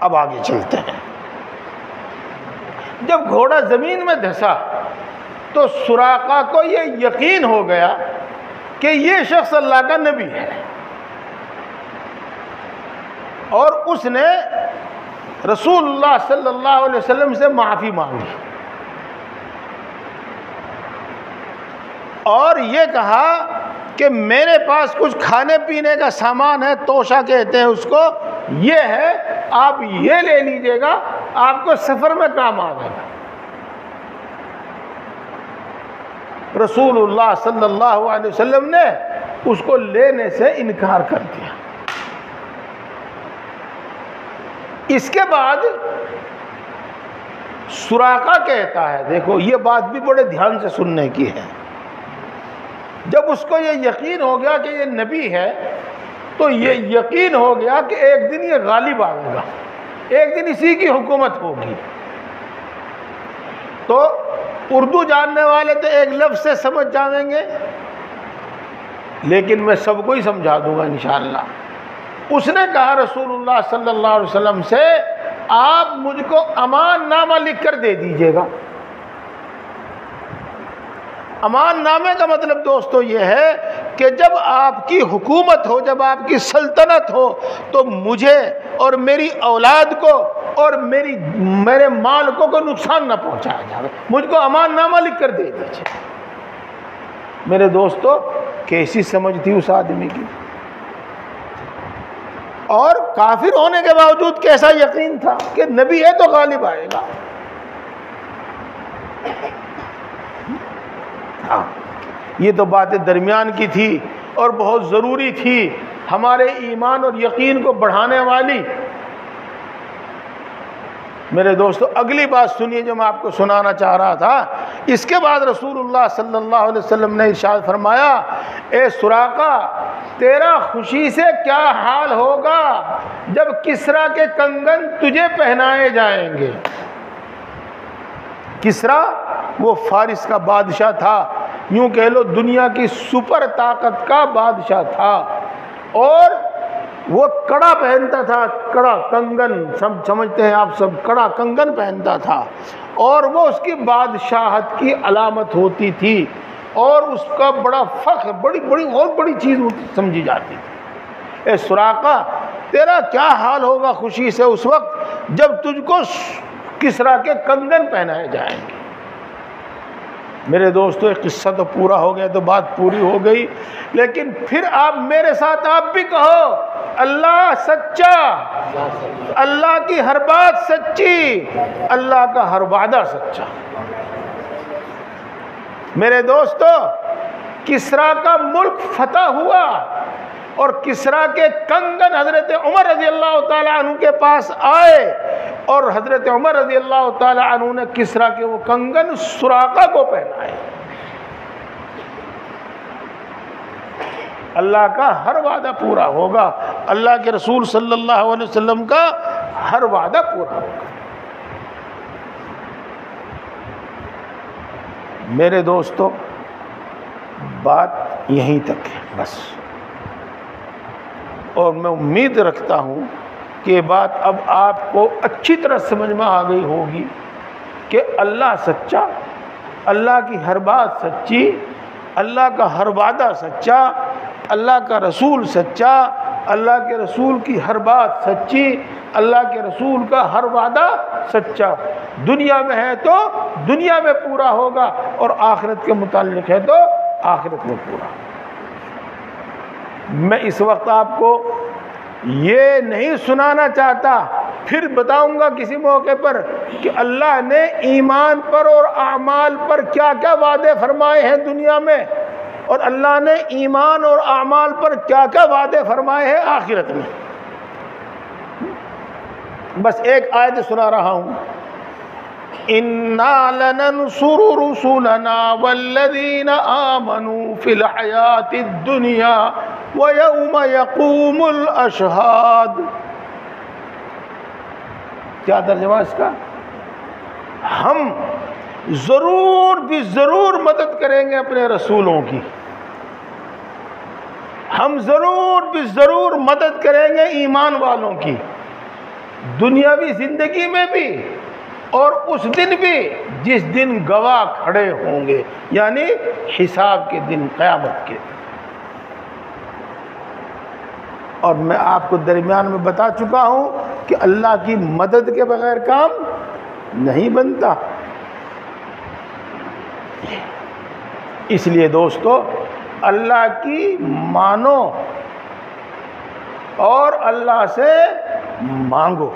اب آگے چلتے ہیں۔ جب گھوڑا زمین میں دھسا تو سراقہ کو یہ یقین ہو گیا کہ یہ شخص اللہ کا نبی ہے، اور اس نے رسول اللہ صلی اللہ علیہ وسلم سے معافی مانگی اور یہ کہا کہ میرے پاس کچھ کھانے پینے کا سامان ہے، توشہ کہتے ہیں اس کو، یہ ہے، آپ یہ لے لیجئے گا، آپ کو سفر میں کام آئے گا۔ رسول اللہ صلی اللہ علیہ وسلم نے اس کو لینے سے انکار کر دیا۔ اس کے بعد سراقہ کہتا ہے، دیکھو یہ بات بھی بڑے دھیان سے سننے کی ہے، جب اس کو یہ یقین ہو گیا کہ یہ نبی ہے تو یہ یقین ہو گیا کہ ایک دن یہ غالب آئے گا، ایک دن اسی کی حکومت ہوگی۔ تو اردو جاننے والے تو ایک لفظ سے سمجھ جائیں گے، لیکن میں سب کو ہی سمجھا دوں گا انشاءاللہ۔ اس نے کہا رسول اللہ صلی اللہ علیہ وسلم سے، آپ مجھ کو امان نامہ لکھ کر دے دیجئے گا۔ امان نامے کا مطلب دوستو یہ ہے کہ جب آپ کی حکومت ہو، جب آپ کی سلطنت ہو، تو مجھے اور میری اولاد کو اور میرے مال کو کوئی نقصان نہ پہنچایا جائے، مجھ کو امان نامہ لکھ کر دے دیجئے۔ میرے دوستو کیسی سمجھ تھی اس آدمی کی، اور کافر ہونے کے باوجود کیسا یقین تھا کہ نبی ہے تو غالب آئے گا۔ یہ تو باتیں درمیان کی تھی اور بہت ضروری تھی، ہمارے ایمان اور یقین کو بڑھانے والی۔ میرے دوستو اگلی بات سنیے جو میں آپ کو سنانا چاہ رہا تھا۔ اس کے بعد رسول اللہ صلی اللہ علیہ وسلم نے ارشاد فرمایا، اے سراقہ، تیرا خوشی سے کیا حال ہوگا جب کسریٰ کے کنگن تجھے پہنائے جائیں گے۔ کسریٰ وہ فارس کا بادشاہ تھا، یوں کہہ لو دنیا کی سپر طاقت کا بادشاہ تھا۔ اور وہ کڑا پہنتا تھا، کڑا کنگن، سب سمجھتے ہیں آپ سب، کڑا کنگن پہنتا تھا، اور وہ اس کی بادشاہت کی علامت ہوتی تھی، اور اس کا بڑا فخر، بڑی بڑی اور بڑی چیز سمجھی جاتی تھی۔ اے سراقہ، تیرا کیا حال ہوگا خوشی سے اس وقت جب تجھ کو کسریٰ کے کنگن پہنائے جائیں گے۔ میرے دوستو، ایک قصہ تو پورا ہو گیا تو بات پوری ہو گئی، لیکن پھر آپ میرے ساتھ آپ بھی کہو، اللہ سچا، اللہ کی ہر بات سچی، اللہ کا ہر وعدہ سچا۔ میرے دوستو، کسریٰ کا ملک فتح ہوا، اور کسریٰ کے کنگن حضرت عمر رضی اللہ تعالیٰ عنہ کے پاس آئے، اور حضرت عمر رضی اللہ تعالیٰ عنہ نے کسریٰ کے وہ کنگن سراقہ کو پہنائے۔ اللہ کا ہر وعدہ پورا ہوگا، اللہ کے رسول صلی اللہ علیہ وسلم کا ہر وعدہ پورا ہوگا۔ میرے دوستو، بات یہیں تک ہے بس، اور میں امید رکھتا ہوں کہ یہ بات اب آپ کو اچھی طرح سمجھ میں آ گئی ہوگی کہ اللہ سچا، اللہ کی ہر بات سچی، اللہ کا ہر وعدہ سچا، اللہ کا رسول سچا، اللہ کے رسول کی ہر بات سچی، اللہ کے رسول کا ہر وعدہ سچا۔ دنیا میں ہے تو دنیا میں پورا ہوگا، اور آخرت کے متعلق ہے تو آخرت میں پورا۔ میں اس وقت آپ کو یہ نہیں سنانا چاہتا، پھر بتاؤں گا کسی موقع پر کہ اللہ نے ایمان پر اور اعمال پر کیا کیا وعدے فرمائے ہیں دنیا میں، اور اللہ نے ایمان اور اعمال پر کیا کیا وعدے فرمائے ہیں آخرت میں۔ بس ایک آیت سنا رہا ہوں، اِنَّا لَنَنْصُرُ رُسُلَنَا وَالَّذِينَ آمَنُوا فِي الْحَيَاةِ الدُّنْيَا وَيَوْمَ يَقُومُ الْأَشْهَادُ۔ کیا ترجمہ اس کا؟ ہم ضرور بھی ضرور مدد کریں گے اپنے رسولوں کی، ہم ضرور بھی ضرور مدد کریں گے ایمان والوں کی، دنیاوی زندگی میں بھی اور اس دن بھی جس دن گواہ کھڑے ہوں گے، یعنی حساب کے دن، قیامت کے دن۔ اور میں آپ کو درمیان میں بتا چکا ہوں کہ اللہ کی مدد کے بغیر کام نہیں بنتا۔ اس لیے دوستو، اللہ کی مانو اور اللہ سے مانگو،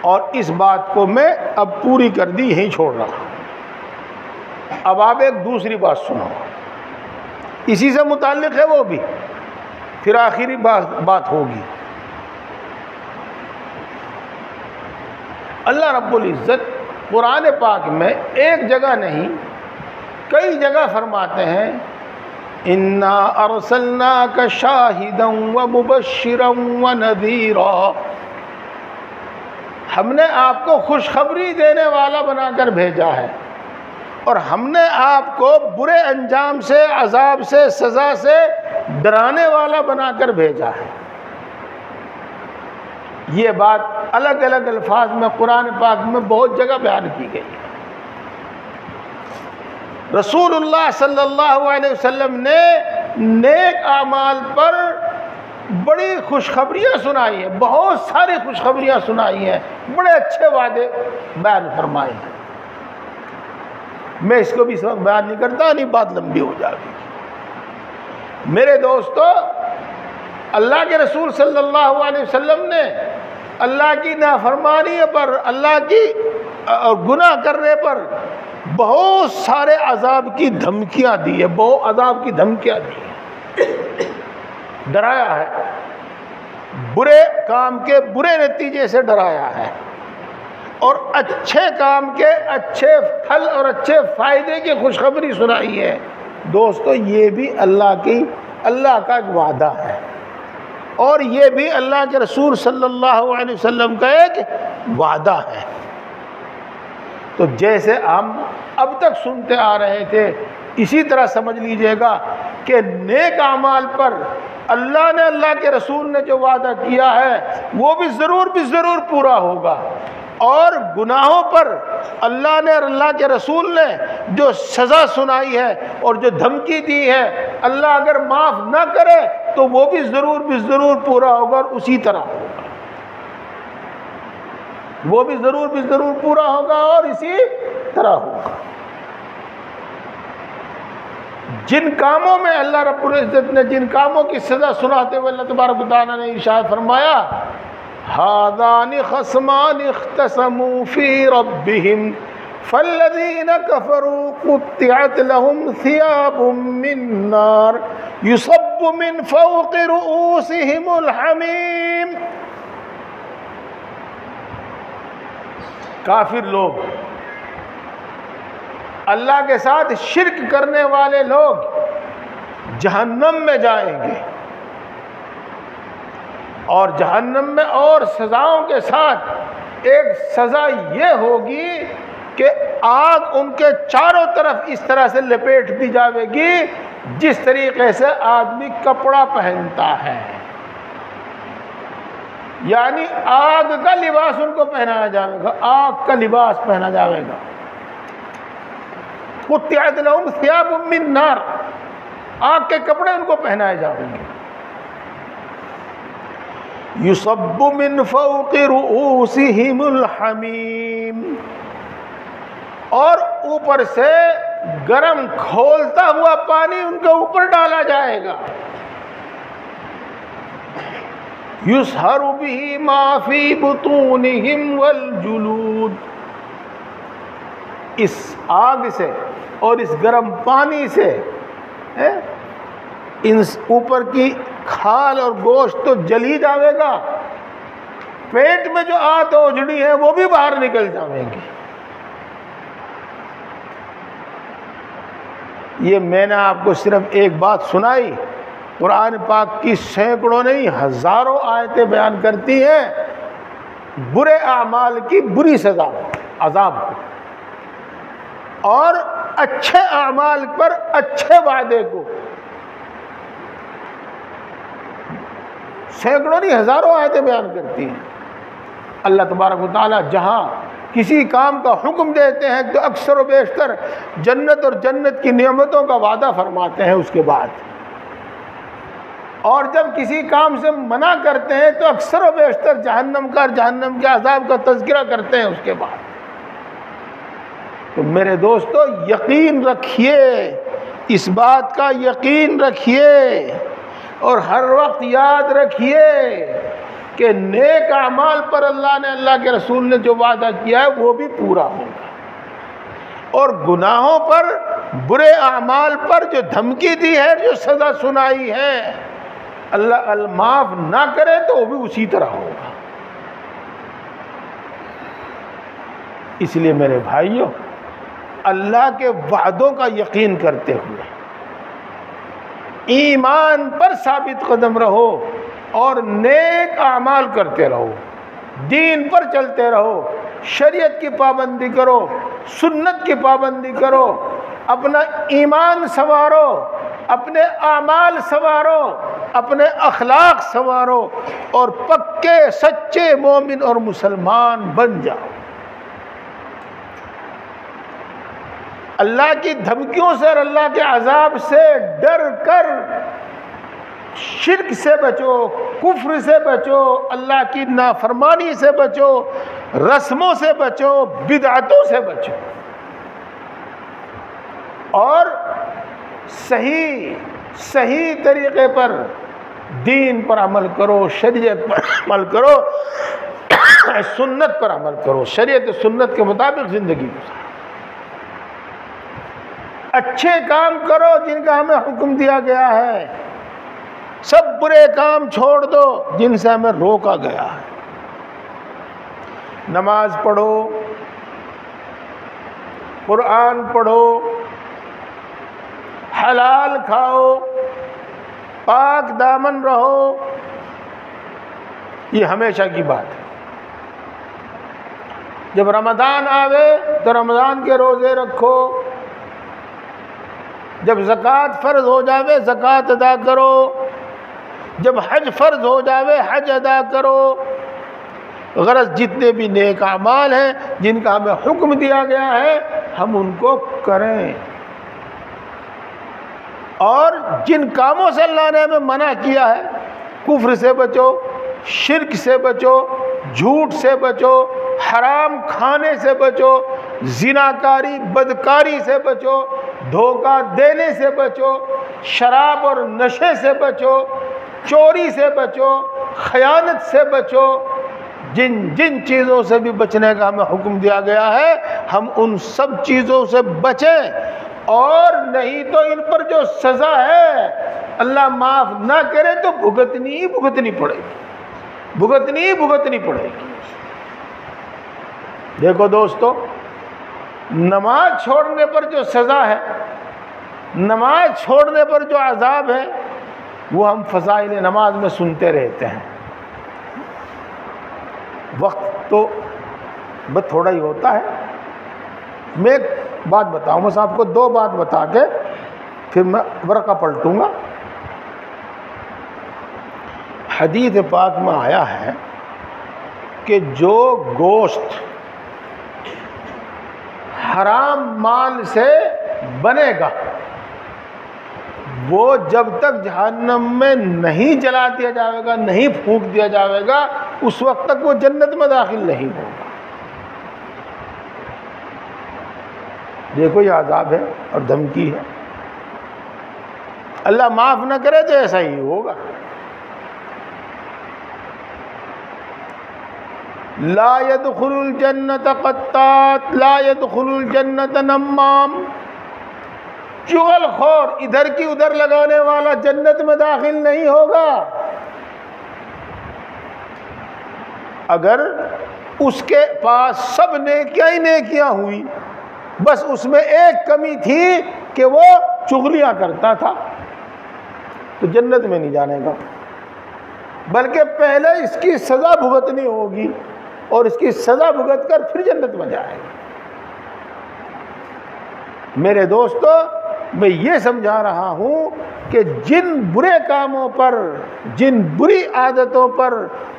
اور اس بات کو میں اب پوری کر دی، یہیں چھوڑ رہا ہوں۔ اب آپ ایک دوسری بات سنو، اسی سے متعلق ہے وہ بھی، پھر آخری بات ہوگی۔ اللہ رب العزت قرآن پاک میں ایک جگہ نہیں کئی جگہ فرماتے ہیں، اِنَّا أَرْسَلْنَاكَ شَاهِدًا وَمُبَشِّرًا وَنَذِيرًا، ہم نے آپ کو خوشخبری دینے والا بنا کر بھیجا ہے، اور ہم نے آپ کو برے انجام سے، عذاب سے، سزا سے ڈرانے والا بنا کر بھیجا ہے۔ یہ بات الگ الگ الفاظ میں قرآن پاک میں بہت جگہ بیان کی گئی ہے۔ رسول اللہ صلی اللہ علیہ وسلم نے نیک اعمال پر بڑی خوشخبریاں سنائی ہیں، بہت ساری خوشخبریاں سنائی ہیں، بڑے اچھے وعدے بیان فرمائے ہیں۔ میں اس کو بھی اس وقت بیان نہیں کرتا، نہیں بات لمبی ہو جائے گی۔ میرے دوستو، اللہ کے رسول صلی اللہ علیہ وسلم نے اللہ کی نافرمانی پر، اللہ کی گناہ کرنے پر بہت سارے عذاب کی دھمکیاں دی ہے، بہت عذاب کی دھمکیاں دی ہیں، ڈرایا ہے، برے کام کے برے نتیجے سے ڈرایا ہے، اور اچھے کام کے اچھے پھل اور اچھے فائدے کی خوشخبری سنائی ہے۔ دوستو، یہ بھی اللہ کا ایک وعدہ ہے، اور یہ بھی اللہ کے رسول صلی اللہ علیہ وسلم کا ایک وعدہ ہے۔ تو جیسے ہم اب تک سنتے آ رہے تھے، اسی طرح سمجھ لیجئے گا کہ نیک اعمال پر اللہ نے اللہ کے رسول نے جو وعدہ کیا ہے وہ بھی ضرور پورا ہوگا، اور گناہوں پر اللہ نے اور اللہ کے رسول نے جو سزا سنائی ہے اور جو دھمکی دی ہے، اللہ اگر معاف نہ کرے تو وہ بھی ضرور پورا ہوگا، اور اسی طرح ہوگا، وہ بھی ضرور پورا ہوگا اور اسی طرح ہوگا۔ جن کاموں میں اللہ رب العزت نے جن کاموں کی سزا سناتے ہوئے اللہ تبارک و تعالیٰ نے ارشاد فرمایا، ہذان خصمان اختصموا فی ربہم فالذین کفروا قطعت لهم ثیاب من نار یصب من فوق رؤوسہم الحمیم۔ کافر لوگ، اللہ کے ساتھ شرک کرنے والے لوگ جہنم میں جائیں گے، اور جہنم میں اور سزاؤں کے ساتھ ایک سزا یہ ہوگی کہ آگ ان کے چاروں طرف اس طرح سے لپیٹ دی جائے گی جس طریقے سے آدمی کپڑا پہنتا ہے، یعنی آگ کا لباس ان کو پہنایا جائے گا، آگ کا لباس پہنا جائے گا۔ قطعت لهم ثياب من نار، آگ کے کپڑے ان کو پہنائے جائیں گے۔ یصب من فوق رؤوسہم الحمیم، اور اوپر سے گرم کھولتا ہوا پانی ان کے اوپر ڈالا جائے گا۔ یصہر بہ ما فی بطونہم والجلود، اس آگ سے اور اس گرم پانی سے ان اوپر کی کھال اور گوشت تو جلی جاوے گا، پیٹ میں جو آت اوجڑی ہے وہ بھی باہر نکل جاویں گی۔ یہ میں نے آپ کو صرف ایک بات سنائی، قرآن پاک کی سینکڑوں نہیں ہزاروں آیتیں بیان کرتی ہیں برے اعمال کی بری سزا، عذاب کو، اور اچھے اعمال پر اچھے وعدے کو۔ سینکڑوں نہیں ہزاروں آیتیں بیان کرتی ہیں۔ اللہ تبارک و تعالیٰ جہاں کسی کام کا حکم دیتے ہیں تو اکثر و بیشتر جنت اور جنت کی نعمتوں کا وعدہ فرماتے ہیں اس کے بعد، اور جب کسی کام سے منع کرتے ہیں تو اکثر و بیشتر جہنم کا اور جہنم کے عذاب کا تذکرہ کرتے ہیں اس کے بعد۔ تو میرے دوستو یقین رکھیے، اس بات کا یقین رکھیے، اور ہر وقت یاد رکھیے کہ نیک اعمال پر اللہ نے اللہ کے رسول نے جو وعدہ کیا ہے وہ بھی پورا ہوگا، اور گناہوں پر برے اعمال پر جو دھمکی دی ہے، جو سزا سنائی ہے، اللہ معاف نہ کرے تو وہ بھی اسی طرح ہوگا۔ اس لیے میرے بھائیوں، اللہ کے وعدوں کا یقین کرتے ہوئے ایمان پر ثابت قدم رہو اور نیک اعمال کرتے رہو، دین پر چلتے رہو، شریعت کی پابندی کرو، سنت کی پابندی کرو، اپنا ایمان سنوارو، اپنے اعمال سنوارو، اپنے اخلاق سنوارو، اور پکے سچے مومن اور مسلمان بن جاؤ۔ اللہ کی دھمکیوں سے اور اللہ کے عذاب سے ڈر کر شرک سے بچو، کفر سے بچو، اللہ کی نافرمانی سے بچو، رسموں سے بچو، بدعتوں سے بچو، اور صحیح طریقے پر دین پر عمل کرو، شریعت پر عمل کرو، سنت پر عمل کرو، شریعت سنت کے مطابق زندگی گزارو، اچھے کام کرو جن کا ہمیں حکم دیا گیا ہے، سب برے کام چھوڑ دو جن سے ہمیں روکا گیا ہے۔ نماز پڑھو، قرآن پڑھو، حلال کھاؤ، پاک دامن رہو، یہ ہمیشہ کی بات ہے۔ جب رمضان آوے تو رمضان کے روزے رکھو، جب زکوٰۃ فرض ہو جاوے زکوٰۃ ادا کرو، جب حج فرض ہو جاوے حج ادا کرو. غرض جتنے بھی نیک اعمال ہیں جن کا ہمیں حکم دیا گیا ہے ہم ان کو کریں، اور جن کاموں سے اللہ نے ہمیں منع کیا ہے، کفر سے بچو، شرک سے بچو، جھوٹ سے بچو، حرام کھانے سے بچو، زناکاری بدکاری سے بچو، دھوکہ دینے سے بچو، شراب اور نشے سے بچو، چوری سے بچو، خیانت سے بچو. جن جن چیزوں سے بھی بچنے کا ہمیں حکم دیا گیا ہے ہم ان سب چیزوں سے بچیں، اور نہیں تو ان پر جو سزا ہے اللہ معاف نہ کرے تو بھگتنی ہی بھگتنی پڑے گی، بھگتنی ہی بھگتنی پڑے گی. دیکھو دوستو، نماز چھوڑنے پر جو سزا ہے، نماز چھوڑنے پر جو عذاب ہے، وہ ہم فضائل نماز میں سنتے رہتے ہیں. وقت تو بس تھوڑا ہی ہوتا ہے. میں ایک بات بتاؤں، بس آپ کو دو بات بتا کے پھر میں ورقہ پلٹوں گا. حدیث پاک میں آیا ہے کہ جو گوشت حرام مال سے بنے گا وہ جب تک جہنم میں نہیں جلا دیا جائے گا، نہیں پھونک دیا جائے گا، اس وقت تک وہ جنت میں داخل نہیں ہوگا. دیکھو یہ عذاب ہے اور دھمکی ہے. اللہ معاف نہ کرے تو ایسا ہی ہوگا. لا يدخل الجنت قطات، لا يدخل الجنت نمام. چغل خور، ادھر کی ادھر لگانے والا جنت میں داخل نہیں ہوگا. اگر اس کے پاس سب نیکیاں ہی نیکیاں ہوئی، بس اس میں ایک کمی تھی کہ وہ چغلیاں کرتا تھا، تو جنت میں نہیں جانے گا، بلکہ پہلے اس کی سزا بھگتنی ہوگی اور اس کی سزا بھگت کر پھر جنت میں جائے گا. میرے دوستو، میں یہ سمجھا رہا ہوں کہ جن برے کاموں پر، جن بری عادتوں پر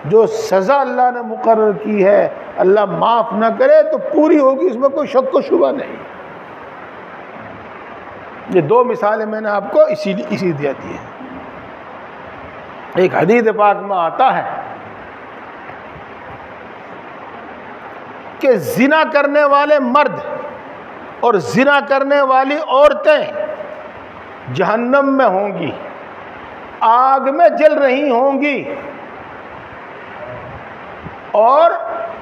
جو سزا اللہ نے مقرر کی ہے اللہ معاف نہ کرے تو پوری ہوگی، اس میں کوئی شک و شبہ نہیں. یہ دو مثالیں میں نے آپ کو اسی دیا دی ہیں. ایک حدیث پاک میں آتا ہے کہ زنا کرنے والے مرد اور زنا کرنے والی عورتیں جہنم میں ہوں گی، آگ میں جل رہی ہوں گی، اور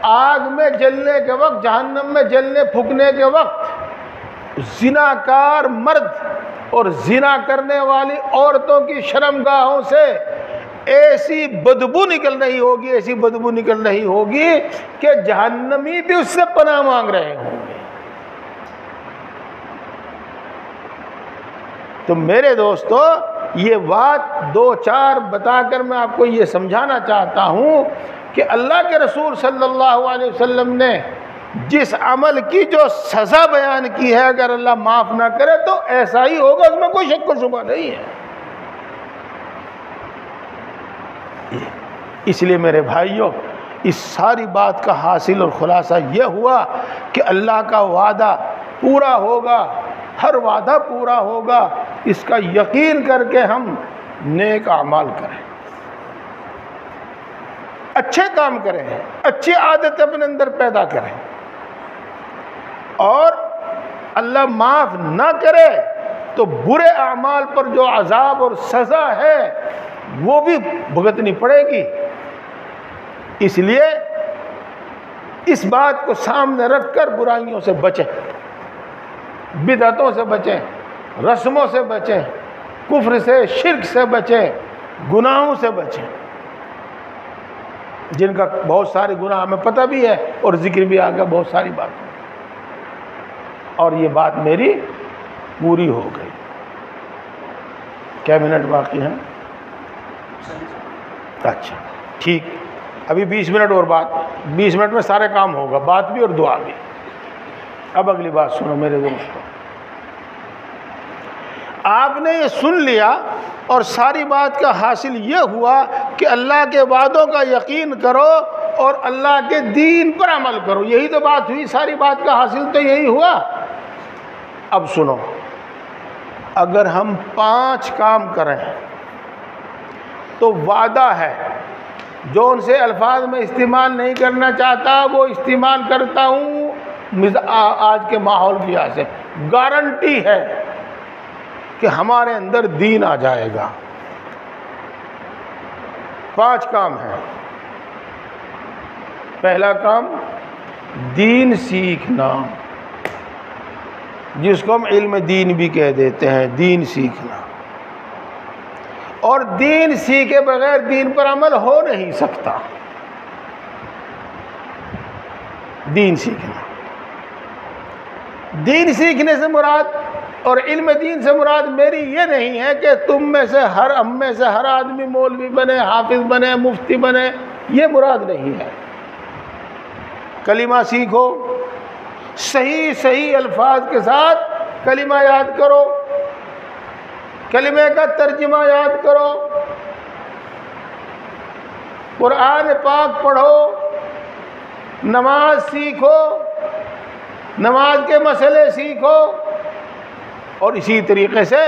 آگ میں جلنے کے وقت، جہنم میں جلنے پھکنے کے وقت زناکار مرد اور زنا کرنے والی عورتوں کی شرمگاہوں سے ایسی بدبو نکل رہی ہوگی، ایسی بدبو نکل رہی ہوگی کہ جہنمی بھی اس سے پناہ مانگ رہے ہوں گے. تو میرے دوستو، یہ بات دو چار بتا کر میں آپ کو یہ سمجھانا چاہتا ہوں کہ اللہ کے رسول صلی اللہ علیہ وسلم نے جس عمل کی جو سزا بیان کی ہے، اگر اللہ معاف نہ کرے تو ایسا ہی ہوگا، اس میں کوئی شک و شبہ نہیں ہے. اس لیے میرے بھائیوں، اس ساری بات کا حاصل اور خلاصہ یہ ہوا کہ اللہ کا وعدہ پورا ہوگا، ہر وعدہ پورا ہوگا، اس کا یقین کر کے ہم نیک اعمال کریں، اچھے کام کریں، اچھی عادت اپنے اندر پیدا کریں، اور اللہ معاف نہ کرے تو برے اعمال پر جو عذاب اور سزا ہے وہ بھی بھگتنی پڑے گی. اس لیے اس بات کو سامنے رکھ کر برائیوں سے بچیں، بدعتوں سے بچیں، رسموں سے بچیں، کفر سے، شرک سے بچیں، گناہوں سے بچیں، جن کا بہت سارے گناہ ہمیں پتہ بھی ہے اور ذکر بھی آ گیا بہت ساری باتیں. اور یہ بات میری پوری ہو گئی. کیا منٹ باقی ہیں؟ اچھا ٹھیک، ابھی 20 منٹ اور بات، 20 منٹ میں سارے کام ہوگا، بات بھی اور دعا بھی. اب اگلی بات سنو میرے دوستو. آپ نے یہ سن لیا اور ساری بات کا حاصل یہ ہوا کہ اللہ کے وعدوں کا یقین کرو اور اللہ کے دین پر عمل کرو، یہی تو بات ہوئی، ساری بات کا حاصل تو یہی ہوا۔ اب سنو، اگر ہم 5 کام کریں تو وعدہ ہے، جو ان سے الفاظ میں استعمال نہیں کرنا چاہتا وہ استعمال کرتا ہوں آج کے ماحول کی وجہ سے، گارنٹی ہے کہ ہمارے اندر دین آ جائے گا۔ 5 کام ہیں۔ پہلا کام دین سیکھنا، جس کو ہم علم دین بھی کہہ دیتے ہیں، دین سیکھنا، اور دین سیکھے بغیر دین پر عمل ہو نہیں سکتا۔ دین سیکھنا، دین سیکھنے سے مراد اور علم دین سے مراد میری یہ نہیں ہے کہ تم میں سے ہم میں سے ہر آدمی مولوی بنے، حافظ بنے، مفتی بنے، یہ مراد نہیں ہے۔ کلمہ سیکھو، صحیح الفاظ کے ساتھ کلمہ یاد کرو، کلمے کا ترجمہ یاد کرو، قرآن پاک پڑھو، نماز سیکھو، نماز کے مسئلے سیکھو، اور اسی طریقے سے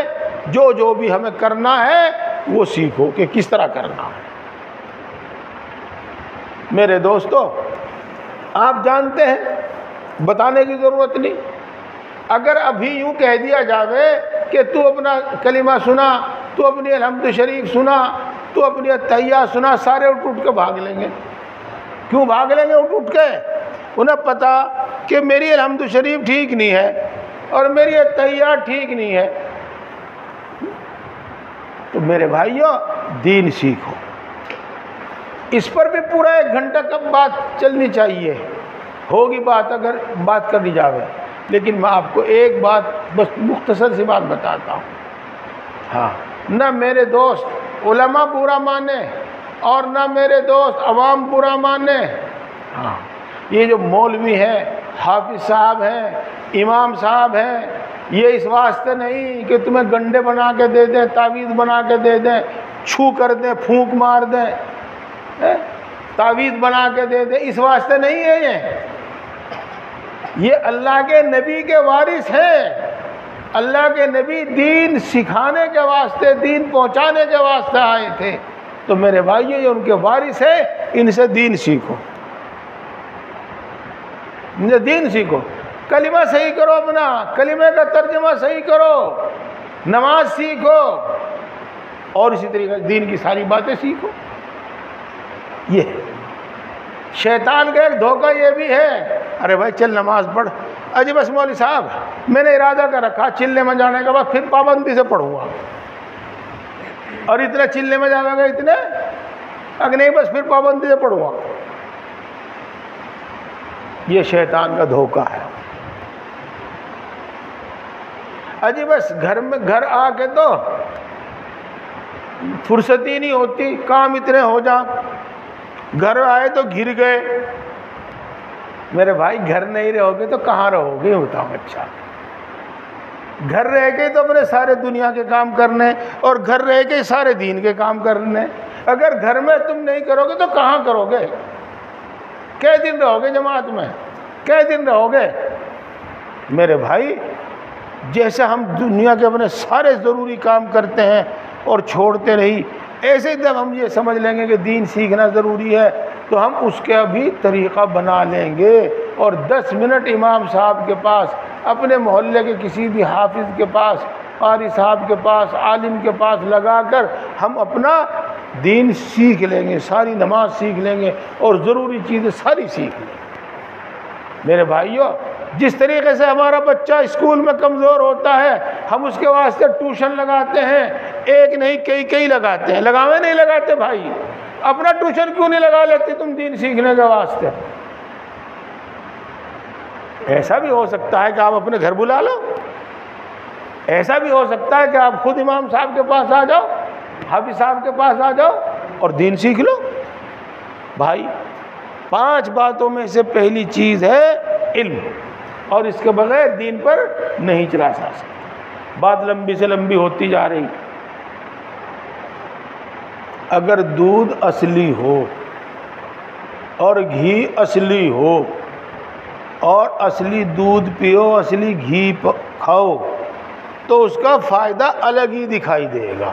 جو بھی ہمیں کرنا ہے وہ سیکھو کہ کس طرح کرنا ہے۔ میرے دوستو، آپ جانتے ہیں، بتانے کی ضرورت نہیں، اگر ابھی یوں کہہ دیا جاوے کہ تو اپنا کلمہ سنا، تو اپنی الحمد شریف سنا، تو اپنی التحیات سنا، سارے اٹھ کے بھاگ لیں گے۔ کیوں بھاگ لیں گے اٹھ کے؟ انہیں پتا کہ میری الحمد شریف ٹھیک نہیں ہے اور میری التحیات ٹھیک نہیں ہے۔ تو میرے بھائیوں، دین سیکھو۔ اس پر بھی پورا 1 گھنٹہ کب بات چلنی چاہیے، ہوگی بات اگر بات کرنی جاوے، لیکن میں آپ کو ایک بات بس مختصر سی بات بتاتا ہوں۔ ہاں، نہ میرے دوست علماء برا مانے اور نہ میرے دوست عوام برا مانے۔ ہاں، یہ جو مولوی ہیں، حافظ صاحب ہیں، امام صاحب ہیں، یہ اس واسطے نہیں کہ تمہیں گنڈے بنا کے دے دیں، تعویذ بنا کے دے دیں، چھو کر دیں، پھونک مار دیں، تعویذ بنا کے دے دیں، اس واسطے نہیں ہے۔ یہ اللہ کے نبی کے وارث ہیں۔ اللہ کے نبی دین سکھانے کے واسطے، دین پہنچانے کے واسطے آئے تھے۔ تو میرے بھائیو، یہ ان کے وارث ہیں، ان سے دین سیکھو، ان سے دین سیکھو۔ کلمہ صحیح کرو، اپنا کلمے کا ترجمہ صحیح کرو، نماز سیکھو، اور اسی طریقے سے دین کی ساری باتیں سیکھو۔ یہ شیطان کا ایک دھوکہ یہ بھی ہے، ارے بھائی چل نماز پڑھ، اجی بس مولوی صاحب میں نے ارادہ کر رکھا چلنے میں جانے کے بعد پھر پابندی سے پڑھوں گا، اور اتنا چلنے میں جانا گا، اتنے اگر نہیں بس پھر پابندی سے پڑھوں گا۔ یہ شیطان کا دھوکہ ہے۔ اجی بس گھر آ کے تو فرصت ہی نہیں ہوتی، کام اتنے ہو جا، گھر آئے تو گر گئے۔ میرے بھائی، گھر نہیں رہو گے تو کہاں رہو گے بتاؤ؟ اچھا، گھر رہ کے تو اپنے سارے دنیا کے کام کرنے، اور گھر رہ کے سارے دین کے کام کرنے۔ اگر گھر میں تم نہیں کرو گے تو کہاں کرو گے؟ کئے دن رہو گے جماعت میں؟ کئے دن رہو گے؟ میرے بھائی، جیسے ہم دنیا کے اپنے سارے ضروری کام کرتے ہیں اور چھوڑتے نہیں، ایسے جب ہم یہ سمجھ لیں گے کہ دین سیکھنا ضروری ہے تو ہم اس کا بھی طریقہ بنا لیں گے، اور 10 منٹ امام صاحب کے پاس، اپنے محلے کے کسی بھی حافظ کے پاس، قاری صاحب کے پاس، عالم کے پاس لگا کر ہم اپنا دین سیکھ لیں گے، ساری نماز سیکھ لیں گے اور ضروری چیزیں ساری سیکھ لیں گے۔ میرے بھائیوں، جس طریقے سے ہمارا بچہ اسکول میں کمزور ہوتا ہے، ہم اس کے واسطے ٹیوشن لگاتے ہیں، ایک نہیں کئی لگاتے ہیں، لگاوے نہیں لگاتے بھائی؟ اپنا ٹیوشن کیوں نہیں لگا لیتے تم دین سیکھنے کے واسطے؟ ایسا بھی ہو سکتا ہے کہ آپ اپنے گھر بلا لو، ایسا بھی ہو سکتا ہے کہ آپ خود امام صاحب کے پاس آ جاؤ، حافظ صاحب کے پاس آ جاؤ اور دین سیکھ لو۔ بھائی، 5 باتوں میں سے پہلی چیز ہے علم، اور اس کے بغیر دین پر نہیں چلا جا سکتا۔ بات لمبی سے لمبی ہوتی جا رہی. اگر دودھ اصلی ہو اور گھی اصلی ہو اور اصلی دودھ پیو، اصلی گھی کھاؤ، تو اس کا فائدہ الگ ہی دکھائی دے گا.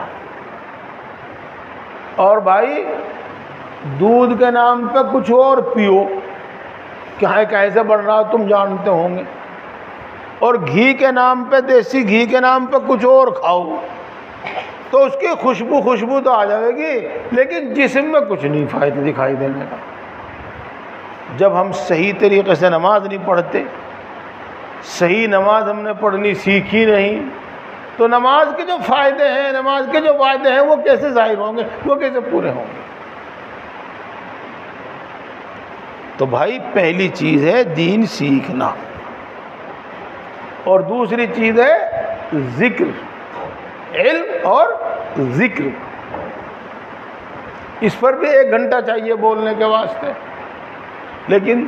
اور بھائی دودھ کے نام پہ کچھ اور پیو، کیا کیسے بڑھ رہا تم جانتے ہوں گے، اور گھی کے نام پہ، دیسی گھی کے نام پہ کچھ اور کھاؤ، تو اس کی خوشبو تو آ جائے گی، لیکن جسم میں کچھ نہیں فائدہ دکھائی دینے کا. جب ہم صحیح طریقے سے نماز نہیں پڑھتے، صحیح نماز ہم نے پڑھنی سیکھی نہیں، تو نماز کے جو فائدے ہیں وہ کیسے ظاہر ہوں گے، وہ کیسے پورے ہوں گے؟ تو بھائی پہلی چیز ہے دین سیکھنا، اور دوسری چیز ہے ذکر، علم اور ذکر. اس پر بھی 1 گھنٹہ چاہیے بولنے کے واسطے. لیکن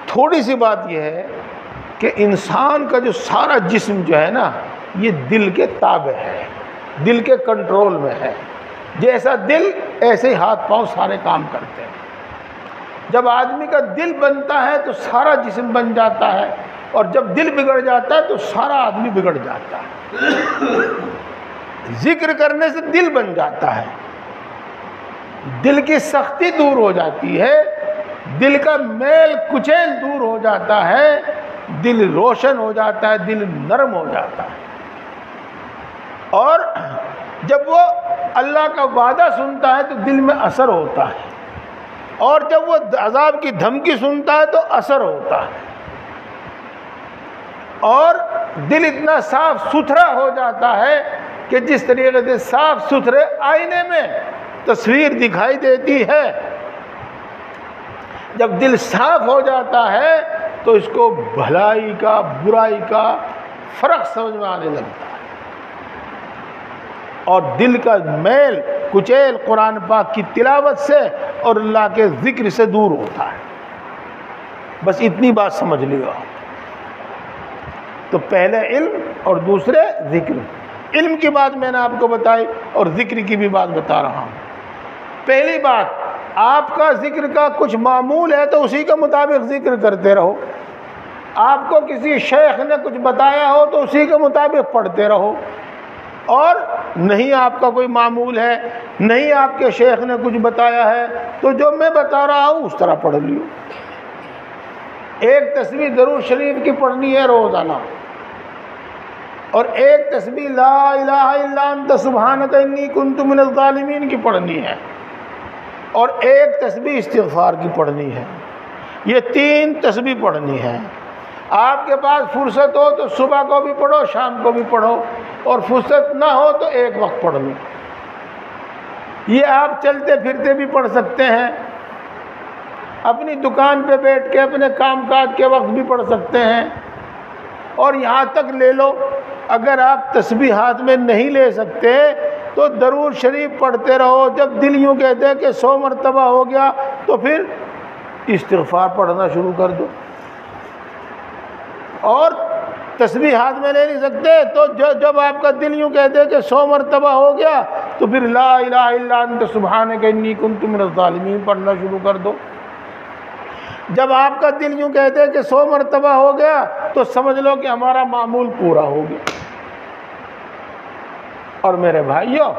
تھوڑی سی بات یہ ہے کہ انسان کا جو سارا جسم جو ہے نا، یہ دل کے تابع ہے، دل کے کنٹرول میں ہے. جیسا دل ایسے ہی ہاتھ پاؤں سارے کام کرتے ہیں. جب آدمی کا دل بنتا ہے تو سارا جسم بن جاتا ہے، اور جب دل بگڑ جاتا ہے تو سارا آدمی بگڑ جاتا ہے. ذکر کرنے سے دل بن جاتا ہے، دل کی سختی دور ہو جاتی ہے، دل کا میل کچیل دور ہو جاتا ہے، دل روشن ہو جاتا ہے، دل نرم ہو جاتا ہے. اور جب وہ اللہ کا وعدہ سنتا ہے تو دل میں اثر ہوتا ہے، اور جب وہ عذاب کی دھمکی سنتا ہے تو اثر ہوتا ہے. اور دل اتنا صاف ستھرا ہو جاتا ہے کہ جس طریقے سے صاف ستھرے آئینے میں تصویر دکھائی دیتی ہے، جب دل صاف ہو جاتا ہے تو اس کو بھلائی کا برائی کا فرق سمجھ میں آنے لگتا ہے، اور دل کا میل کچیل قرآن پاک کی تلاوت سے اور اللہ کے ذکر سے دور ہوتا ہے. بس اتنی بات سمجھ لیو. تو پہلے علم اور دوسرے ذکر. علم کی بات میں نے آپ کو بتائی اور ذکر کی بھی بات بتا رہا ہوں. پہلی بات، آپ کا ذکر کا کچھ معمول ہے تو اسی کے مطابق ذکر کرتے رہو. آپ کو کسی شیخ نے کچھ بتایا ہو تو اسی کے مطابق پڑھتے رہو، اور نہیں آپ کا کوئی معمول ہے، نہیں آپ کے شیخ نے کچھ بتایا ہے، تو جو میں بتا رہا ہوں اس طرح پڑھ لیو. ایک تسبیح درود شریف کی پڑھنی ہے روزانہ، اور ایک تسبیح لا الہ الا انت سبحانک انی کنت من الظالمین کی پڑھنی ہے، اور ایک تسبیح استغفار کی پڑھنی ہے. یہ 3 تسبیح پڑھنی ہے. آپ کے پاس فرصت ہو تو صبح کو بھی پڑھو، شام کو بھی پڑھو، اور فرصت نہ ہو تو ایک وقت پڑھ لو. یہ آپ چلتے پھرتے بھی پڑھ سکتے ہیں، اپنی دکان پہ بیٹھ کے اپنے کام کاج کے وقت بھی پڑھ سکتے ہیں، اور یہاں تک لے لو اگر آپ تسبیح ہاتھ میں نہیں لے سکتے تو درود شریف پڑھتے رہو. جب دل یوں کہتے ہیں کہ 100 مرتبہ ہو گیا تو پھر استغفار پڑھنا شروع کر دو. اور تسبیح ہاتھ میں لے نہیں سکتے تو جب آپ کا دل یوں کہتے ہیں کہ 100 مرتبہ ہو گیا تو پھر لا الہ الا انت سبحانک انی کنت من الظالمین پڑھنا شروع کر دو. جب آپ کا دل یوں کہتے ہیں کہ 100 مرتبہ ہو گیا تو سمجھ لو کہ ہمارا معمول پورا ہو گیا. اور میرے بھائیوں،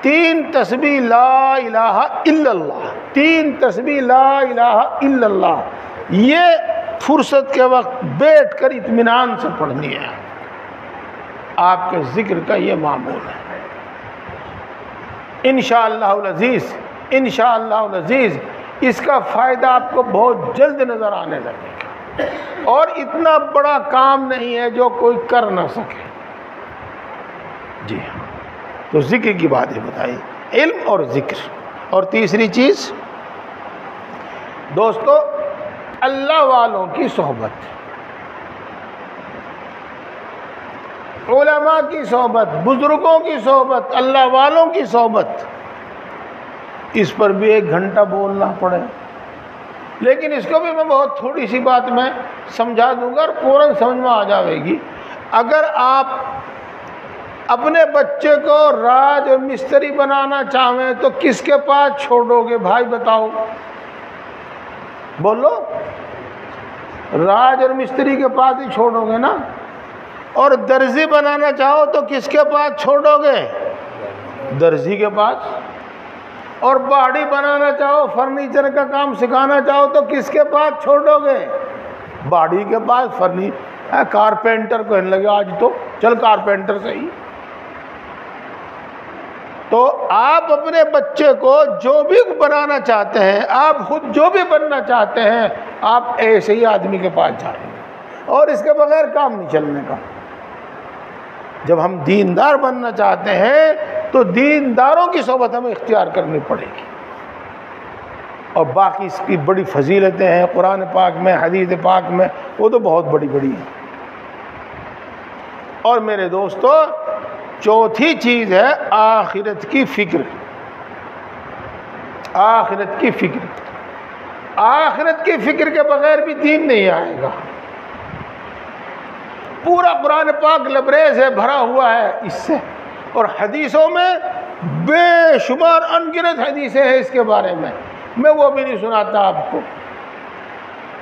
3 تسبیح لا الہ الا اللہ، 3 تسبیح لا الہ الا اللہ، یہ فرصت کے وقت بیٹھ کر اطمینان سے پڑھنی ہے. آپ کے ذکر کا یہ معمول ہے. انشاءاللہ العزیز، انشاءاللہ العزیز اس کا فائدہ آپ کو بہت جلد نظر آنے لگے گا، اور اتنا بڑا کام نہیں ہے جو کوئی کر نہ سکے. جی ہاں، تو ذکر کی باتیں بتائی، علم اور ذکر. اور تیسری چیز دوستو، اللہ والوں کی صحبت، علماء کی صحبت، بزرگوں کی صحبت، اللہ والوں کی صحبت. اس پر بھی 1 گھنٹہ بولنا پڑے، لیکن اس کو بھی میں بہت تھوڑی سی بات میں سمجھا دوں گا اور فوراً سمجھ میں آ جائے گی. اگر آپ اپنے بچے کو راج اور مستری بنانا چاہیں تو کس کے پاس چھوڑو گے بھائی بتاؤ؟ بولو، راج اور مستری کے پاس ہی چھوڑو گے نا؟ اور درزی بنانا چاہو تو کس کے پاس چھوڑو گے؟ درزی کے پاس۔ اور باڑی بنانا چاہو، فرنیچر کا کام سکھانا چاہو تو کس کے پاس چھوڑو گے؟ باڑی کے پاس۔ کارپینٹر کہنے لگے آج تو چل کارپینٹر سے ہی۔ تو آپ اپنے بچے کو جو بھی بنانا چاہتے ہیں، آپ خود جو بھی بننا چاہتے ہیں، آپ ایسے ہی آدمی کے پاس جائیں اور اس کے بغیر کام نہیں چلنے کا۔ جب ہم دیندار بننا چاہتے ہیں تو دینداروں کی صحبت ہمیں اختیار کرنی پڑے گی، اور باقی اس کی بڑی فضیلتیں ہیں قرآن پاک میں، حدیث پاک میں، وہ تو بہت بڑی بڑی ہیں۔ اور میرے دوستو، چوتھی چیز ہے آخرت کی فکر۔ آخرت کی فکر، آخرت کی فکر کے بغیر بھی دین نہیں آئے گا۔ پورا قرآن پاک لبریز ہے، بھرا ہوا ہے اس سے، اور حدیثوں میں بے شمار انگنت حدیثیں ہیں اس کے بارے میں وہ بھی نہیں سناتا آپ کو۔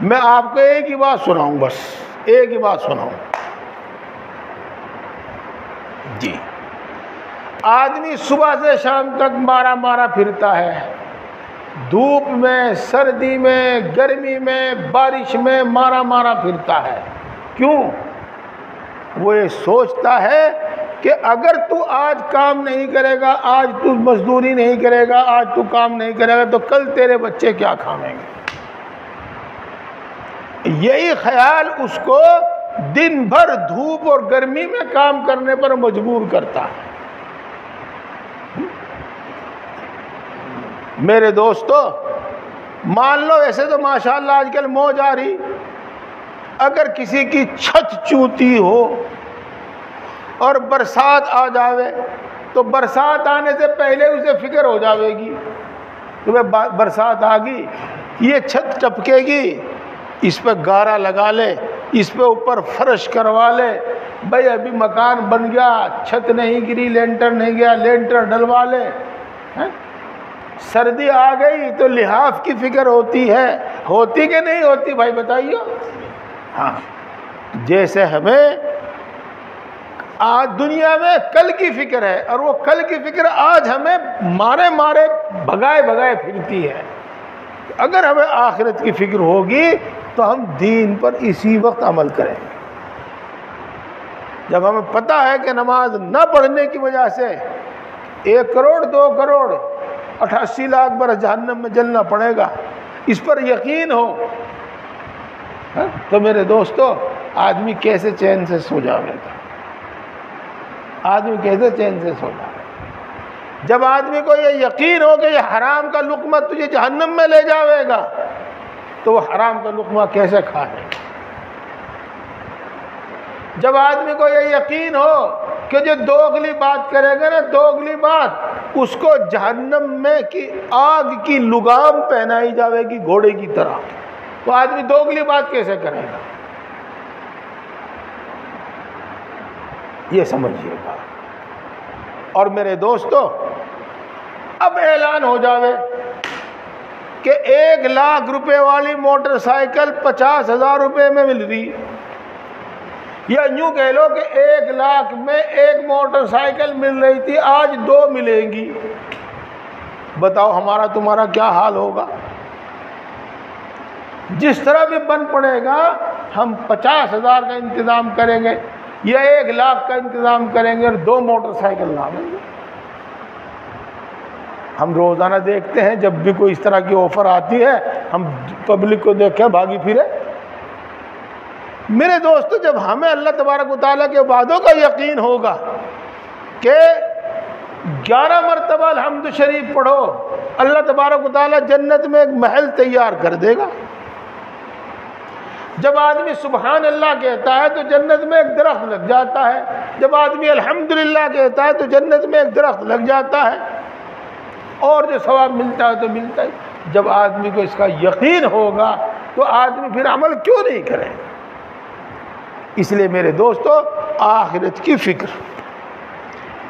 میں آپ کو ایک ہی بات سناؤں، بس ایک ہی بات سناؤں جی۔ آدمی صبح سے شام تک مارا پھرتا ہے، دھوپ میں، سردی میں، گرمی میں، بارش میں مارا پھرتا ہے۔ کیوں؟ وہ یہ سوچتا ہے کہ اگر تو آج کام نہیں کرے گا، آج تو مزدوری نہیں کرے گا، آج تو کام نہیں کرے گا تو کل تیرے بچے کیا کھائیں گے۔ یہی خیال اس کو دن بھر دھوپ اور گرمی میں کام کرنے پر مجبور کرتا ہے۔ میرے دوستو، مان لو ایسے تو ماشاءاللہ آج کل موج آ رہی، اگر کسی کی چھت چوتی ہو اور برسات آ جاوے تو برسات آنے سے پہلے اسے فکر ہو جاوے گی کہ برسات آ گئی، یہ چھت ٹپکے گی، اس پہ گارا لگا لے، اس پہ اوپر فرش کروا لے، بھائی ابھی مکان بن گیا، چھت نہیں گری، لینٹر نہیں گیا، لینٹر ڈلوا لے۔ سردی آ گئی تو لحاف کی فکر ہوتی ہے، ہوتی کہ نہیں ہوتی بھائی بتائیے؟ ہاں، جیسے ہمیں آج دنیا میں کل کی فکر ہے، اور وہ کل کی فکر آج ہمیں مارے بھگائے پھرتی ہے۔ اگر ہمیں آخرت کی فکر ہوگی تو ہم دین پر اسی وقت عمل کریں گے۔ جب ہمیں پتہ ہے کہ نماز نہ پڑھنے کی وجہ سے 1 کروڑ 2 کروڑ 88 لاکھ برس جہنم میں جلنا پڑے گا، اس پر یقین ہو تو میرے دوستو آدمی کیسے چین سے سو جاوے گا؟ آدمی کیسے چین سے سو جاوے گا؟ جب آدمی کو یہ یقین ہو کہ یہ حرام کا لقمہ تجھے جہنم میں لے جاوے گا تو وہ حرام کا لقمہ کیسے کھائے گا؟ جب آدمی کو یہ یقین ہو کہ جو دوگلی بات کرے گا نا، دوگلی بات اس کو جہنم میں کی آگ کی لگام پہنائی جاوے گی گھوڑے کی طرح، تو آدمی دوگلی بات کیسے کرے گا؟ یہ سمجھیے گا۔ اور میرے دوستو، اب اعلان ہو جاوے کہ 1 لاکھ روپے والی موٹر سائیکل 50,000 روپے میں مل رہی، یا یوں کہہ لو کہ 1 لاکھ میں 1 موٹر سائیکل مل رہی تھی، آج 2 ملیں گی، بتاؤ ہمارا تمہارا کیا حال ہوگا؟ جس طرح بھی بن پڑے گا ہم 50,000 کا انتظام کریں گے یا 1 لاکھ کا انتظام کریں گے اور 2 موٹر سائیکل لاویں گے۔ ہم روزانہ دیکھتے ہیں جب بھی کوئی اس طرح کی آفر آتی ہے ہم پبلک کو دیکھ کے بھاگی پھرے۔ میرے دوستو، جب ہمیں اللہ تبارک و تعالیٰ کے وعدوں کا یقین ہوگا کہ 11 مرتبہ الحمد شریف پڑھو، اللہ تبارک و تعالیٰ جنت میں ایک محل تیار کر دے گا۔ جب آدمی سبحان اللہ کہتا ہے تو جنت میں ایک درخت لگ جاتا ہے، جب آدمی الحمدللہ کہتا ہے تو جنت میں ایک درخت لگ جاتا ہے، اور جو ثواب ملتا ہے تو ملتا ہے۔ جب آدمی کو اس کا یقین ہوگا تو آدمی پھر عمل کیوں نہیں کرے گا؟ اس لیے میرے دوستو، آخرت کی فکر،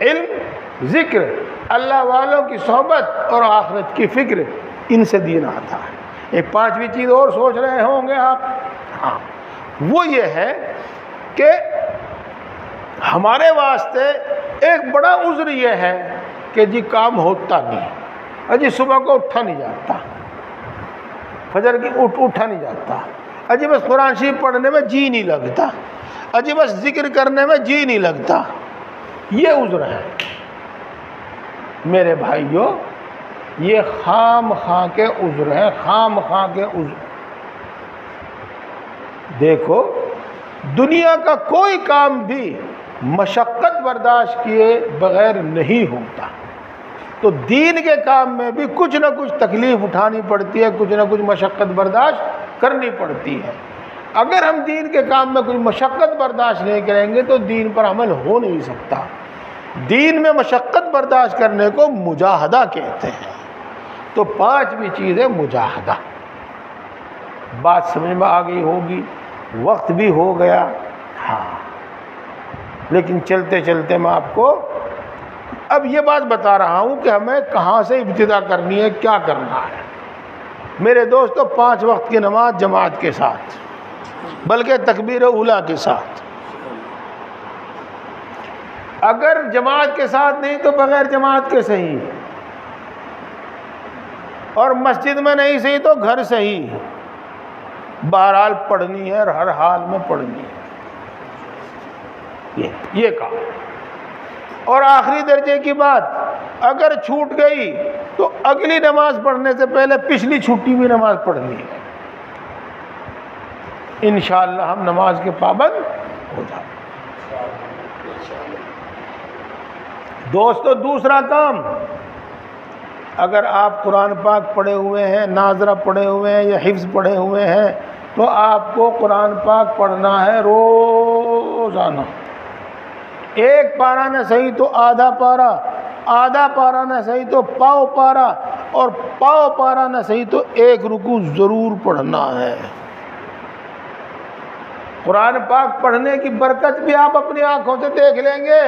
علم، ذکر، اللہ والوں کی صحبت اور آخرت کی فکر، ان سے دین آتا ہے۔ ایک پانچویں چیز اور سوچ رہے ہوں گے آپ، ہاں، وہ یہ ہے کہ ہمارے واسطے ایک بڑا عذر یہ ہے کہ جی کام ہوتا نہیں، اجی صبح کو اٹھا نہیں جاتا، فجر کی اٹھا نہیں جاتا، اجی بس قرآن شریف پڑھنے میں جی نہیں لگتا، اجی بس ذکر کرنے میں جی نہیں لگتا، یہ عذر ہے میرے بھائیوں، یہ خام خواہ کے عذر ہیں، خام خواہ کے عذر۔ دیکھو دنیا کا کوئی کام بھی مشقت برداشت کیے بغیر نہیں ہوتا، تو دین کے کام میں بھی کچھ نہ کچھ تکلیف اٹھانی پڑتی ہے، کچھ نہ کچھ مشقت برداشت کرنی پڑتی ہے۔ اگر ہم دین کے کام میں کوئی مشقت برداشت نہیں کریں گے تو دین پر عمل ہو نہیں سکتا۔ دین میں مشقت برداشت کرنے کو مجاہدہ کہتے ہیں۔ تو پانچویں چیز ہے مجاہدہ۔ بات سمجھ میں آ گئی ہوگی، وقت بھی ہو گیا، ہاں، لیکن چلتے چلتے میں آپ کو اب یہ بات بتا رہا ہوں کہ ہمیں کہاں سے ابتدا کرنی ہے، کیا کرنا ہے۔ میرے دوستو، 5 وقت کی نماز جماعت کے ساتھ، بلکہ تکبیر اولیٰ کے ساتھ، اگر جماعت کے ساتھ نہیں تو بغیر جماعت کے صحیح، اور مسجد میں نہیں صحیح تو گھر صحیح، بہرحال پڑھنی ہے اور ہر حال میں پڑھنی ہے، یہ کام۔ اور آخری درجے کی بات، اگر چھوٹ گئی تو اگلی نماز پڑھنے سے پہلے پچھلی چھٹی ہوئی نماز پڑھنی ہے، انشاءاللہ ہم نماز کے پابند ہو جائیں۔ دوستو، دوسرا کام، اگر آپ قرآن پاک پڑھے ہوئے ہیں، ناظرہ پڑھے ہوئے ہیں یا حفظ پڑھے ہوئے ہیں تو آپ کو قرآن پاک پڑھنا ہے روزانہ۔ 1 پارہ نہ صحیح تو آدھا پارہ، آدھا پارہ نہ صحیح تو پاؤ پارہ، اور پاؤ پارہ نہ صحیح تو 1 رکوع ضرور پڑھنا ہے۔ قرآن پاک پڑھنے کی برکت بھی آپ اپنی آنکھوں سے دیکھ لیں گے،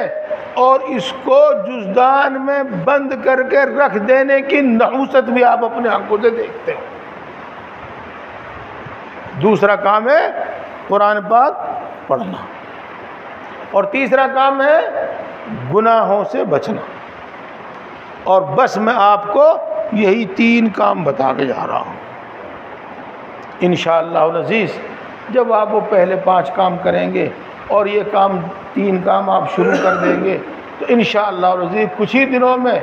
اور اس کو جزدان میں بند کر کے رکھ دینے کی نحوست بھی آپ اپنی آنکھوں سے دیکھتے ہیں۔ دوسرا کام ہے قرآن پاک پڑھنا، اور تیسرا کام ہے گناہوں سے بچنا۔ اور بس میں آپ کو یہی 3 کام بتا کے جا رہا ہوں۔ انشاءاللہ العزیز جب آپ وہ پہلے 5 کام کریں گے اور یہ 3 کام آپ شروع کر دیں گے تو انشاءاللہ العزیز کچھ ہی دنوں میں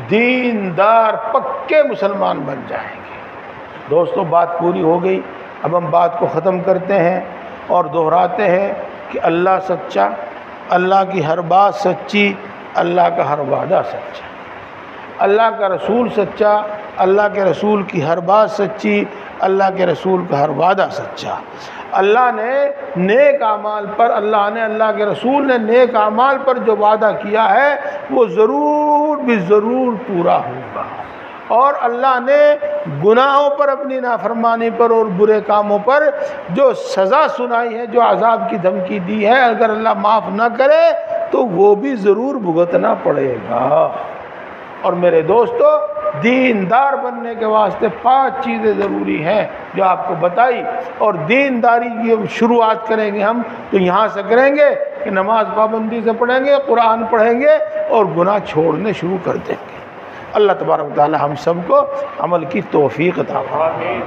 دیندار پکے مسلمان بن جائیں گے۔ دوستو، بات پوری ہو گئی، اب ہم بات کو ختم کرتے ہیں اور دہراتے ہیں کہ اللہ سچا، اللہ کی ہر بات سچی، اللہ کا ہر وعدہ سچا، اللہ کا رسول سچا، اللہ کے رسول کی ہر بات سچی، اللہ کے رسول کا ہر وعدہ سچا۔ اللہ نے نیک اعمال پر، اللہ کے رسول نے نیک اعمال پر جو وعدہ کیا ہے وہ ضرور بھی ضرور پورا ہوگا، اور اللہ نے گناہوں پر، اپنی نافرمانی پر اور برے کاموں پر جو سزا سنائی ہے، جو عذاب کی دھمکی دی ہے، اگر اللہ معاف نہ کرے تو وہ بھی ضرور بھگتنا پڑے گا۔ اور میرے دوستو، دیندار بننے کے واسطے 5 چیزیں ضروری ہیں جو آپ کو بتائی، اور دینداری کی شروعات کریں گے ہم تو یہاں سے کریں گے کہ نماز پابندی سے پڑھیں گے، قرآن پڑھیں گے اور گناہ چھوڑنے شروع کر دیں گے۔ اللہ تبارک و تعالی ہم سب کو عمل کی توفیق عطا فرمائے۔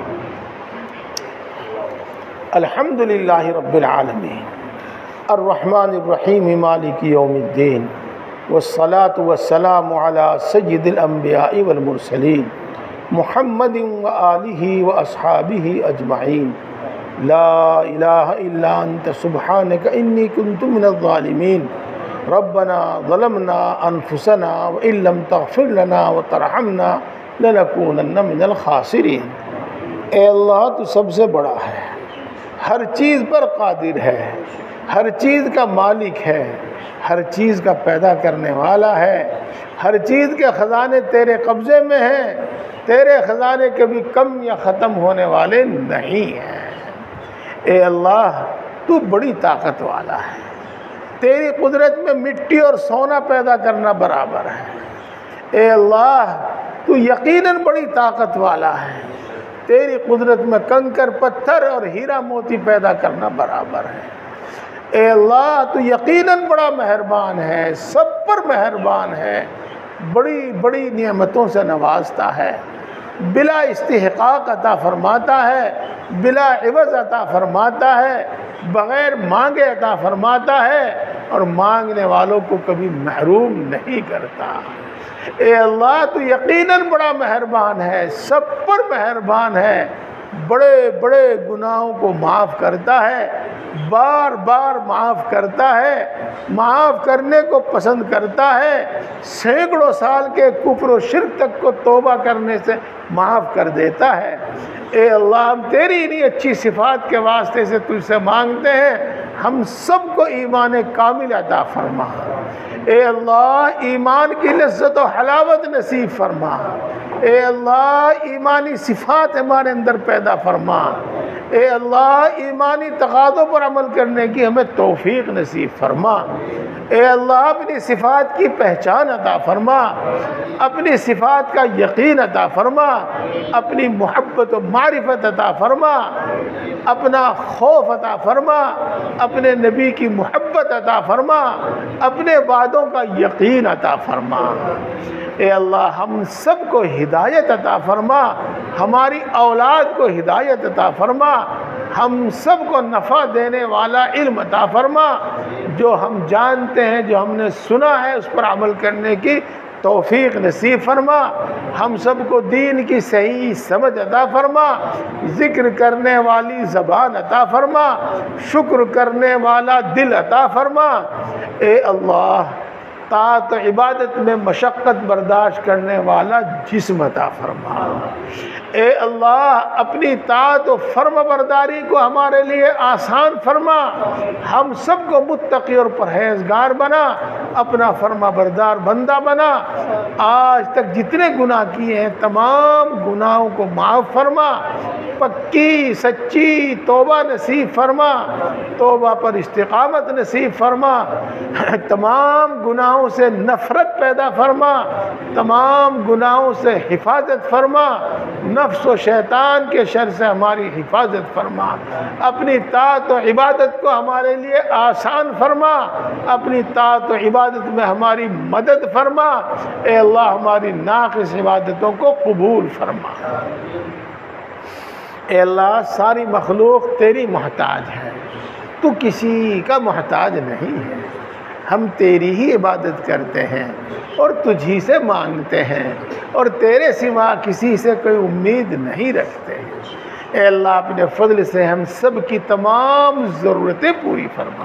الحمدللہ رب العالمین الرحمن الرحیم مالک یوم الدین، والصلاة والسلام على سید الانبیاء والمرسلین محمد وآلہ واصحابہ اجمعین۔ لا الہ الا انت سبحانک انی کنت من الظالمین۔ ربنا ظلمنا انفسنا وان لم تغفر لنا وترحمنا لنکونن من الخاسرین۔ اے اللہ، تو سب سے بڑا ہے، ہر چیز پر قادر ہے، ہر چیز کا مالک ہے، ہر چیز کا پیدا کرنے والا ہے، ہر چیز کے خزانے تیرے قبضے میں ہیں، تیرے خزانے کبھی کم یا ختم ہونے والے نہیں ہیں۔ اے اللہ، تو بڑی طاقت والا ہے، تیری قدرت میں مٹی اور سونا پیدا کرنا برابر ہے۔ اے اللہ تو یقیناً بڑی طاقت والا ہے، تیری قدرت میں کنکر پتھر اور ہیرا موتی پیدا کرنا برابر ہے۔ اے اللہ تو یقیناً بڑا مہربان ہے، سب پر مہربان ہے، بڑی بڑی نعمتوں سے نوازتا ہے، بلا استحقاق عطا فرماتا ہے، بلا عوض عطا فرماتا ہے، بغیر مانگے عطا فرماتا ہے، اور مانگنے والوں کو کبھی محروم نہیں کرتا۔ اے اللہ تو یقیناً بڑا مہربان ہے، سب پر مہربان ہے، بڑے بڑے گناہوں کو معاف کرتا ہے، بار بار معاف کرتا ہے، معاف کرنے کو پسند کرتا ہے، سینکڑوں سال کے کفر و شرک تک کو توبہ کرنے سے معاف کر دیتا ہے۔ اے اللہ ہم تیری انہی اچھی صفات کے واسطے سے تجھ سے مانگتے ہیں، ہم سب کو ایمان کامل عطا فرما۔ اے اللہ ایمان کی لذت و حلاوت نصیب فرما۔ اے اللہ ایمانی صفات ہمارے اندر پیدا فرما۔ اے اللہ ایمانی تقاضوں پر عمل کرنے کی ہمیں توفیق نصیب فرما۔ اے اللہ اپنی صفات کی پہچان عطا فرما، اپنی صفات کا یقین عطا فرما، اپنی محبت و معرفت عطا فرما، اپنا خوف عطا فرما، اپنے نبی کی محبت عطا فرما، اپنے وعدوں کا یقین عطا فرما۔ اے اللہ ہم سب کو ہدایت عطا فرما، ہماری اولاد کو ہدایت عطا فرما، ہم سب کو نفع دینے والا علم عطا فرما، جو ہم جانتے ہیں، جو ہم نے سنا ہے اس پر عمل کرنے کی توفیق نصیب فرما، ہم سب کو دین کی صحیح سمجھ عطا فرما، ذکر کرنے والی زبان عطا فرما، شکر کرنے والا دل عطا فرما۔ اے اللہ طاعت و عبادت میں مشقت برداشت کرنے والا جسم عطا فرما۔ اے اللہ اپنی طاعت و فرما برداری کو ہمارے لیے آسان فرما، ہم سب کو متقی اور پرہیزگار بنا، اپنا فرما بردار بندہ بنا۔ آج تک جتنے گناہ کیے ہیں تمام گناہوں کو معاف فرما، پکی سچی توبہ نصیب فرما، توبہ پر استقامت نصیب فرما، تمام گناہوں سے نفرت پیدا فرما، تمام گناہوں سے حفاظت فرما، نفس و شیطان کے شر سے ہماری حفاظت فرما، اپنی طاعت و عبادت کو ہمارے لیے آسان فرما، اپنی طاعت و عبادت میں ہماری مدد فرما۔ اے اللہ ہماری ناقص عبادتوں کو قبول فرما۔ اے اللہ ساری مخلوق تیری محتاج ہے، تو کسی کا محتاج نہیں ہے، ہم تیری ہی عبادت کرتے ہیں اور تجھی سے مانگتے ہیں، اور تیرے سوا کسی سے کوئی امید نہیں رکھتے۔ اے اللہ اپنے فضل سے ہم سب کی تمام ضرورتیں پوری فرما۔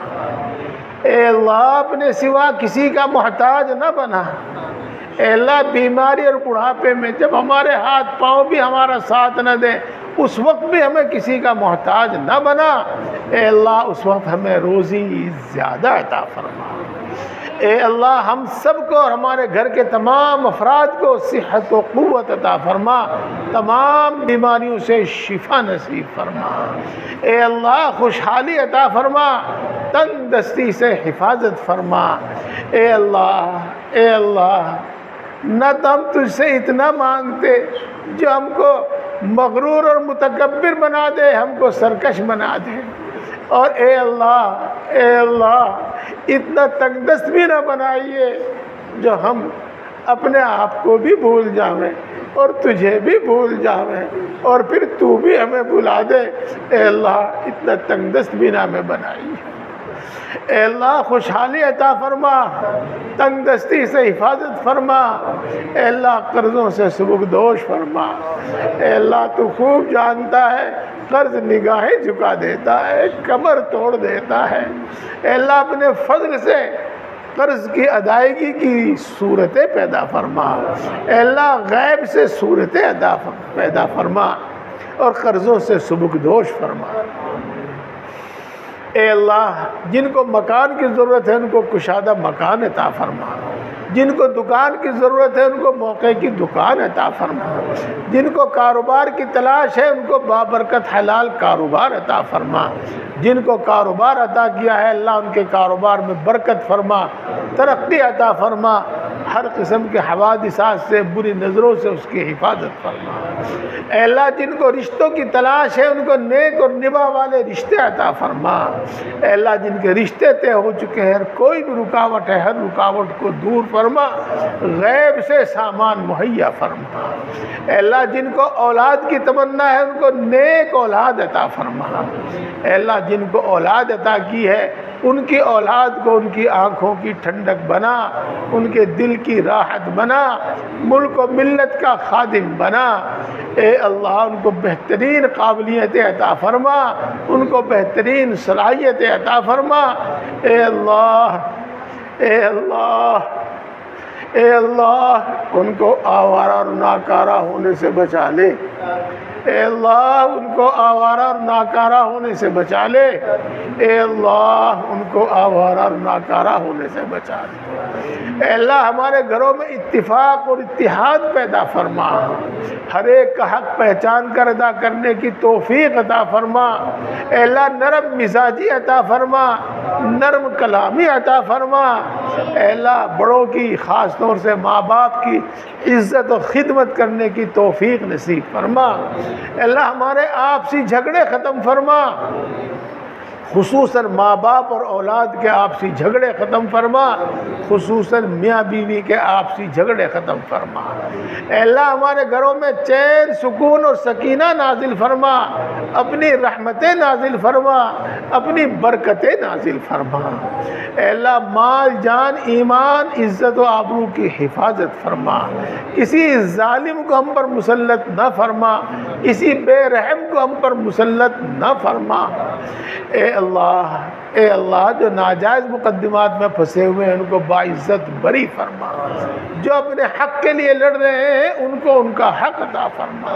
اے اللہ اپنے سوا کسی کا محتاج نہ بنا۔ اے اللہ بیماری اور بڑھاپے میں جب ہمارے ہاتھ پاؤں بھی ہمارا ساتھ نہ دیں، اس وقت بھی ہمیں کسی کا محتاج نہ بنا۔ اے اللہ اس وقت ہمیں روزی زیادہ عطا فرما۔ اے اللہ ہم سب کو اور ہمارے گھر کے تمام افراد کو صحت و قوت عطا فرما، تمام بیماریوں سے شفا نصیب فرما۔ اے اللہ خوشحالی عطا فرما، تندرستی سے حفاظت فرما۔ اے اللہ نہ تو ہم تجھ سے اتنا مانگتے جو ہم کو مغرور اور متکبر بنا دے، ہم کو سرکش بنا دے، اور اے اللہ اتنا تنگ دست بھی نہ بنائیے جو ہم اپنے آپ کو بھی بھول جاویں اور تجھے بھی بھول جاویں، اور پھر تو بھی ہمیں بھلا دے۔ اے اللہ اتنا تنگ دست بھی نہ ہمیں بنائیے۔ اے اللہ خوشحالی عطا فرما، تنگ دستی سے حفاظت فرما۔ اے اللہ قرضوں سے سبکدوش فرما۔ اے اللہ تو خوب جانتا ہے قرض نگاہیں جھکا دیتا ہے، کمر توڑ دیتا ہے۔ اے اللہ اپنے فضل سے قرض کی ادائیگی کی صورتیں پیدا فرما۔ اے اللہ غیب سے صورتیں پیدا فرما اور قرضوں سے سبکدوش فرما۔ اے اللہ جن کو مکان کی ضرورت ہے ان کو کشادہ مکان عطا فرما، جن کو دکان کی ضرورت ہے ان کو موقع کی دکان عطا فرما، جن کو کاروبار کی تلاش ہے ان کو بابرکت حلال کاروبار عطا فرما، جن کو کاروبار عطا کیا ہے اللہ ان کے کاروبار میں برکت فرما، ترقی عطا فرما، ہر قسم کے حوادثات سے بری نظروں سے اس کی حفاظت فرما۔ اے اللہ جن کو رشتوں کی تلاش ہے ان کو نیک اور نبا والے رشتے عطا فرما۔ اے اللہ جن کے رشتے طے ہو چکے ہیں کوئی بھی رکاوٹ ہے ہر رکاوٹ کو دور فرما، غیب سے سامان مہیا فرما۔ اے اللہ جن کو اولاد کی تمنا ہے ان کو نیک اولاد عطا فرما۔ اے اللہ جن کو اولاد عطا کی ہے ان کی اولاد کو ان کی آنکھوں کی ٹھنڈک بنا، ان کے دل کی راحت بنا، ملک و ملت کا خادم بنا۔ اے اللہ ان کو بہترین قابلیتیں عطا فرما، ان کو بہترین صلاحیتیں عطا فرما۔ اے اللہ اے اللہ اے اللہ ان کو آوارہ اور ناکارہ ہونے سے بچا لے۔ اے اللہ ان کو آوارہ اور ناکارہ ہونے سے بچا لے۔ اے اللہ ان کو آوارہ اور ناکارہ ہونے سے بچا لے۔ اے اللہ ہمارے گھروں میں اتفاق اور اتحاد پیدا فرما، ہر ایک کا حق پہچان کر ادا کرنے کی توفیق عطا فرما۔ اے اللہ نرم مزاجی عطا فرما، نرم کلامی عطا فرما۔ اے اللہ بڑوں کی خاص طور سے ماں باپ کی عزت و خدمت کرنے کی توفیق نصیب فرما۔ اے اللہ ہمارے آپسی جھگڑے ختم فرما، خصوصاً ماں باپ اور اولاد کے آپسی جھگڑے ختم فرما، خصوصاً میاں بیوی کے آپسی جھگڑے ختم فرما۔ اے اللہ ہمارے گھروں میں چین سکون اور سکینہ نازل فرما، اپنی رحمتیں نازل فرما، اپنی برکتیں نازل فرما۔ اے اللہ مال جان ایمان عزت و آبرو کی حفاظت فرما، کسی ظالم کو ہم پر مسلط نہ فرما، کسی بے رحم کو ہم پر مسلط نہ فرما۔ اے اللہ جو ناجائز مقدمات میں پھنسے ہوئے ہیں ان کو باعزت بری فرما، جو اپنے حق کے لیے لڑ رہے ہیں ان کو ان کا حق عطا فرما۔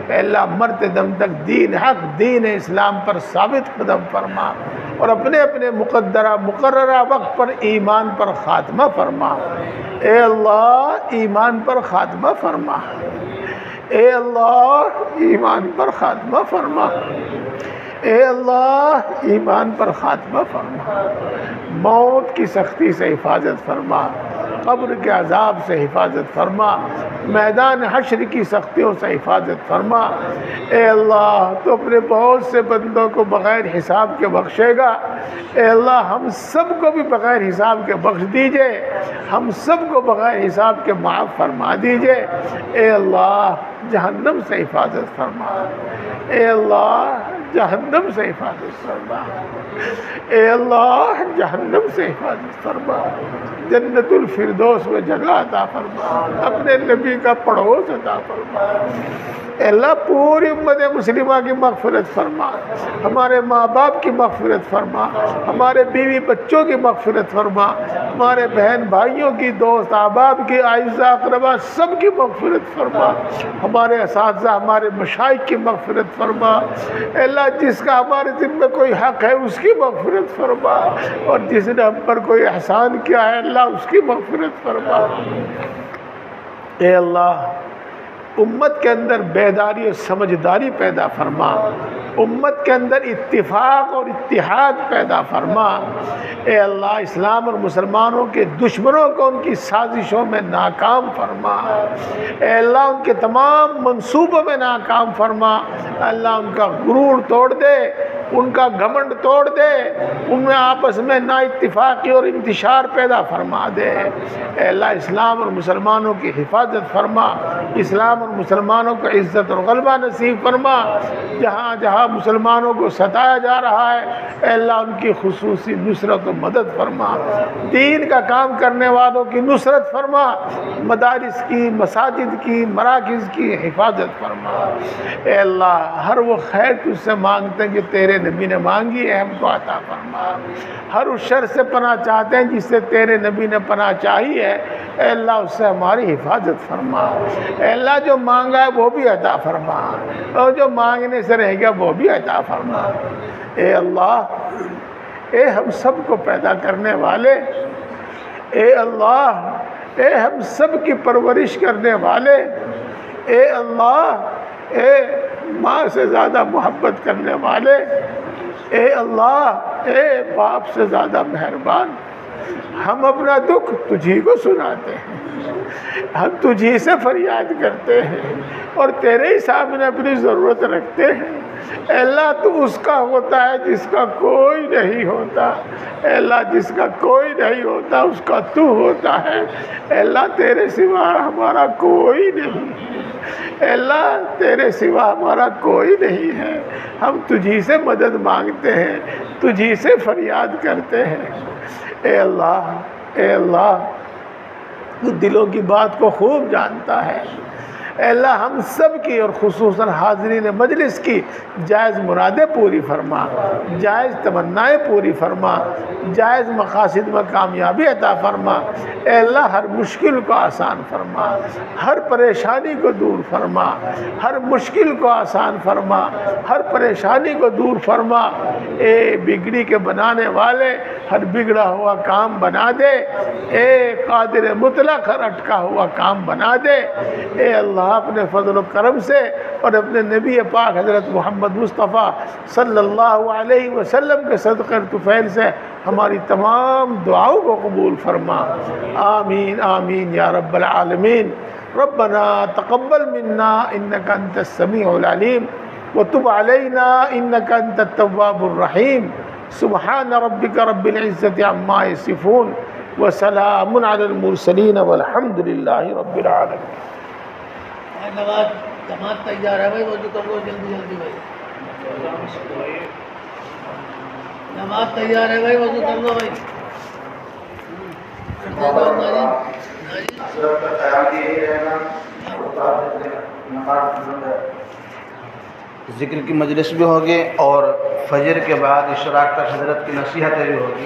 اے اللہ مرتے دم تک دین حق دین اسلام پر ثابت قدم فرما، اور اپنے اپنے مقررہ وقت پر ایمان پر خاتمہ فرما۔ اے اللہ ایمان پر خاتمہ فرما، اے اللہ ایمان پر خاتمہ فرما، اے اللہ ایمان پر خاتمہ فرما۔ موت کی سختی سے حفاظت فرما، قبر کے عذاب سے حفاظت فرما، میدان حشر کی سختیوں سے حفاظت فرما۔ اے اللہ تو اپنے بہت سے بندوں کو بغیر حساب کے بخشے گا، اے اللہ ہم سب کو بھی بغیر حساب کے بخش دیجئے، ہم سب کو بغیر حساب کے معاف فرما دیجئے۔ اے اللہ جہنم سے حفاظت فرما، اے اللہ جہنم سے حفاظت فرما، اے اللہ جہنم سے حفاظت فرما، جنت الفردوس میں جگہ عطا فرما، اپنے نبی کا پڑوس عطا فرما۔ اے اللہ پوری امت مسلمہ کی مغفرت فرما، ہمارے ماں باپ کی مغفرت فرما، ہمارے بیوی بچوں کی مغفرت فرما، ہمارے بہن بھائیوں کی دوست احباب کی اعزاء اقربا سب کی مغفرت فرما، ہمارے اساتذہ ہمارے مشائخ کی مغفرت فرما۔ اے اللہ جس کا ہمارے ذمہ کوئی حق ہے اس کی مغفرت فرما، اور جس نے ہم پر کوئی احسان کیا ہے اللہ اس کی مغفرت فرما۔ اے اللہ امت کے اندر بیداری اور سمجھداری پیدا فرما، امت کے اندر اتفاق اور اتحاد پیدا فرما۔ اے اللہ اسلام اور مسلمانوں کے دشمنوں کو ان کی سازشوں میں ناکام فرما، اے اللہ ان کے تمام منصوبوں میں ناکام فرما۔ اللہ ان کا غرور توڑ دے، ان کا گھمنڈ توڑ دے، ان میں آپس میں نا اتفاقی اور انتشار پیدا فرما دے۔ اے اللہ اسلام اور مسلمانوں کی حفاظت فرما، اسلام اور مسلمانوں کو عزت اور غلبہ نصیب فرما۔ جہاں جہاں مسلمانوں کو ستایا جا رہا ہے اے اللہ ان کی خصوصی نصرت و مدد فرما، دین کا کام کرنے والوں کی نصرت فرما، مدارس کی مساجد کی مراکز کی حفاظت فرما۔ اے اللہ ہر وہ خیر تجھ سے مانگتے ہیں کہ تیرے نبی نے مانگی ہے ہم کو عطا فرما، ہر اس شر سے پناہ چاہتے ہیں جس سے تیرے نبی نے پناہ چاہی ہے اے اللہ اس سے ہماری حفاظت فرما۔ اے اللہ جو مانگا ہے وہ بھی عطا فرما، اور جو مانگنے سے رہ گیا وہ بھی عطا فرما۔ اے اللہ اے ہم سب کو پیدا کرنے والے، اے اللہ اے ہم سب کی پرورش کرنے والے، اے اللہ اے ماں سے زیادہ محبت کرنے والے، اے اللہ اے باپ سے زیادہ مہربان، ہم اپنا دکھ تجھی کو سناتے ہیں، ہم تجھی سے فریاد کرتے ہیں اور تیرے ہی سامنے اپنی ضرورت رکھتے ہیں۔ اے اللہ تو اس کا ہوتا ہے جس کا کوئی نہیں ہوتا، اے اللہ جس کا کوئی نہیں ہوتا اس کا تو ہوتا ہے، اے اللہ تیرے سوا ہمارا کوئی نہیں ہے، اے اللہ تیرے سوا ہمارا کوئی نہیں ہے، ہم تجھی سے مدد مانگتے ہیں، تجھی سے فریاد کرتے ہیں۔ اے اللہ تو دلوں کی بات کو خوب جانتا ہے، اے اللہ ہم سب کی اور خصوصاً حاضرین مجلس کی جائز مرادیں پوری فرما، جائز تمنائیں پوری فرما، جائز مقاصد میں کامیابی عطا فرما، اے اللہ ہر مشکل کو آسان فرما، ہر پریشانی کو دور فرما، ہر مشکل کو آسان فرما، ہر پریشانی کو دور فرما، اے بگڑی کے بنانے والے ہر بگڑا ہوا کام بنا دے، اے قادر مطلق ہر اٹکا ہوا کام بنا دے، اے اللہ اپنے فضل و کرم سے اور اپنے نبی پاک حضرت محمد مصطفیٰ صلی اللہ علیہ وسلم کے صدقہ طفیل سے ہماری تمام دعاؤں کو قبول فرما، آمین آمین یا رب العالمین۔ ربنا تقبل منا انك انت السميع العليم وتب علينا انك انت التواب الرحيم، سبحان ربك رب العزة عما يصفون وسلام على المرسلين والحمد لله رب العالمين۔ نواز جماعت تیار ہے بھائی، وضو کر لو جلدی جلدی بھائی، جماعت تیار ہے بھائی، وضو کر لو بھائی۔ ذکر کی مجلس بھی ہوگی اور فجر کے بعد اشراق تک حضرت کی نصیحتیں بھی ہوگی۔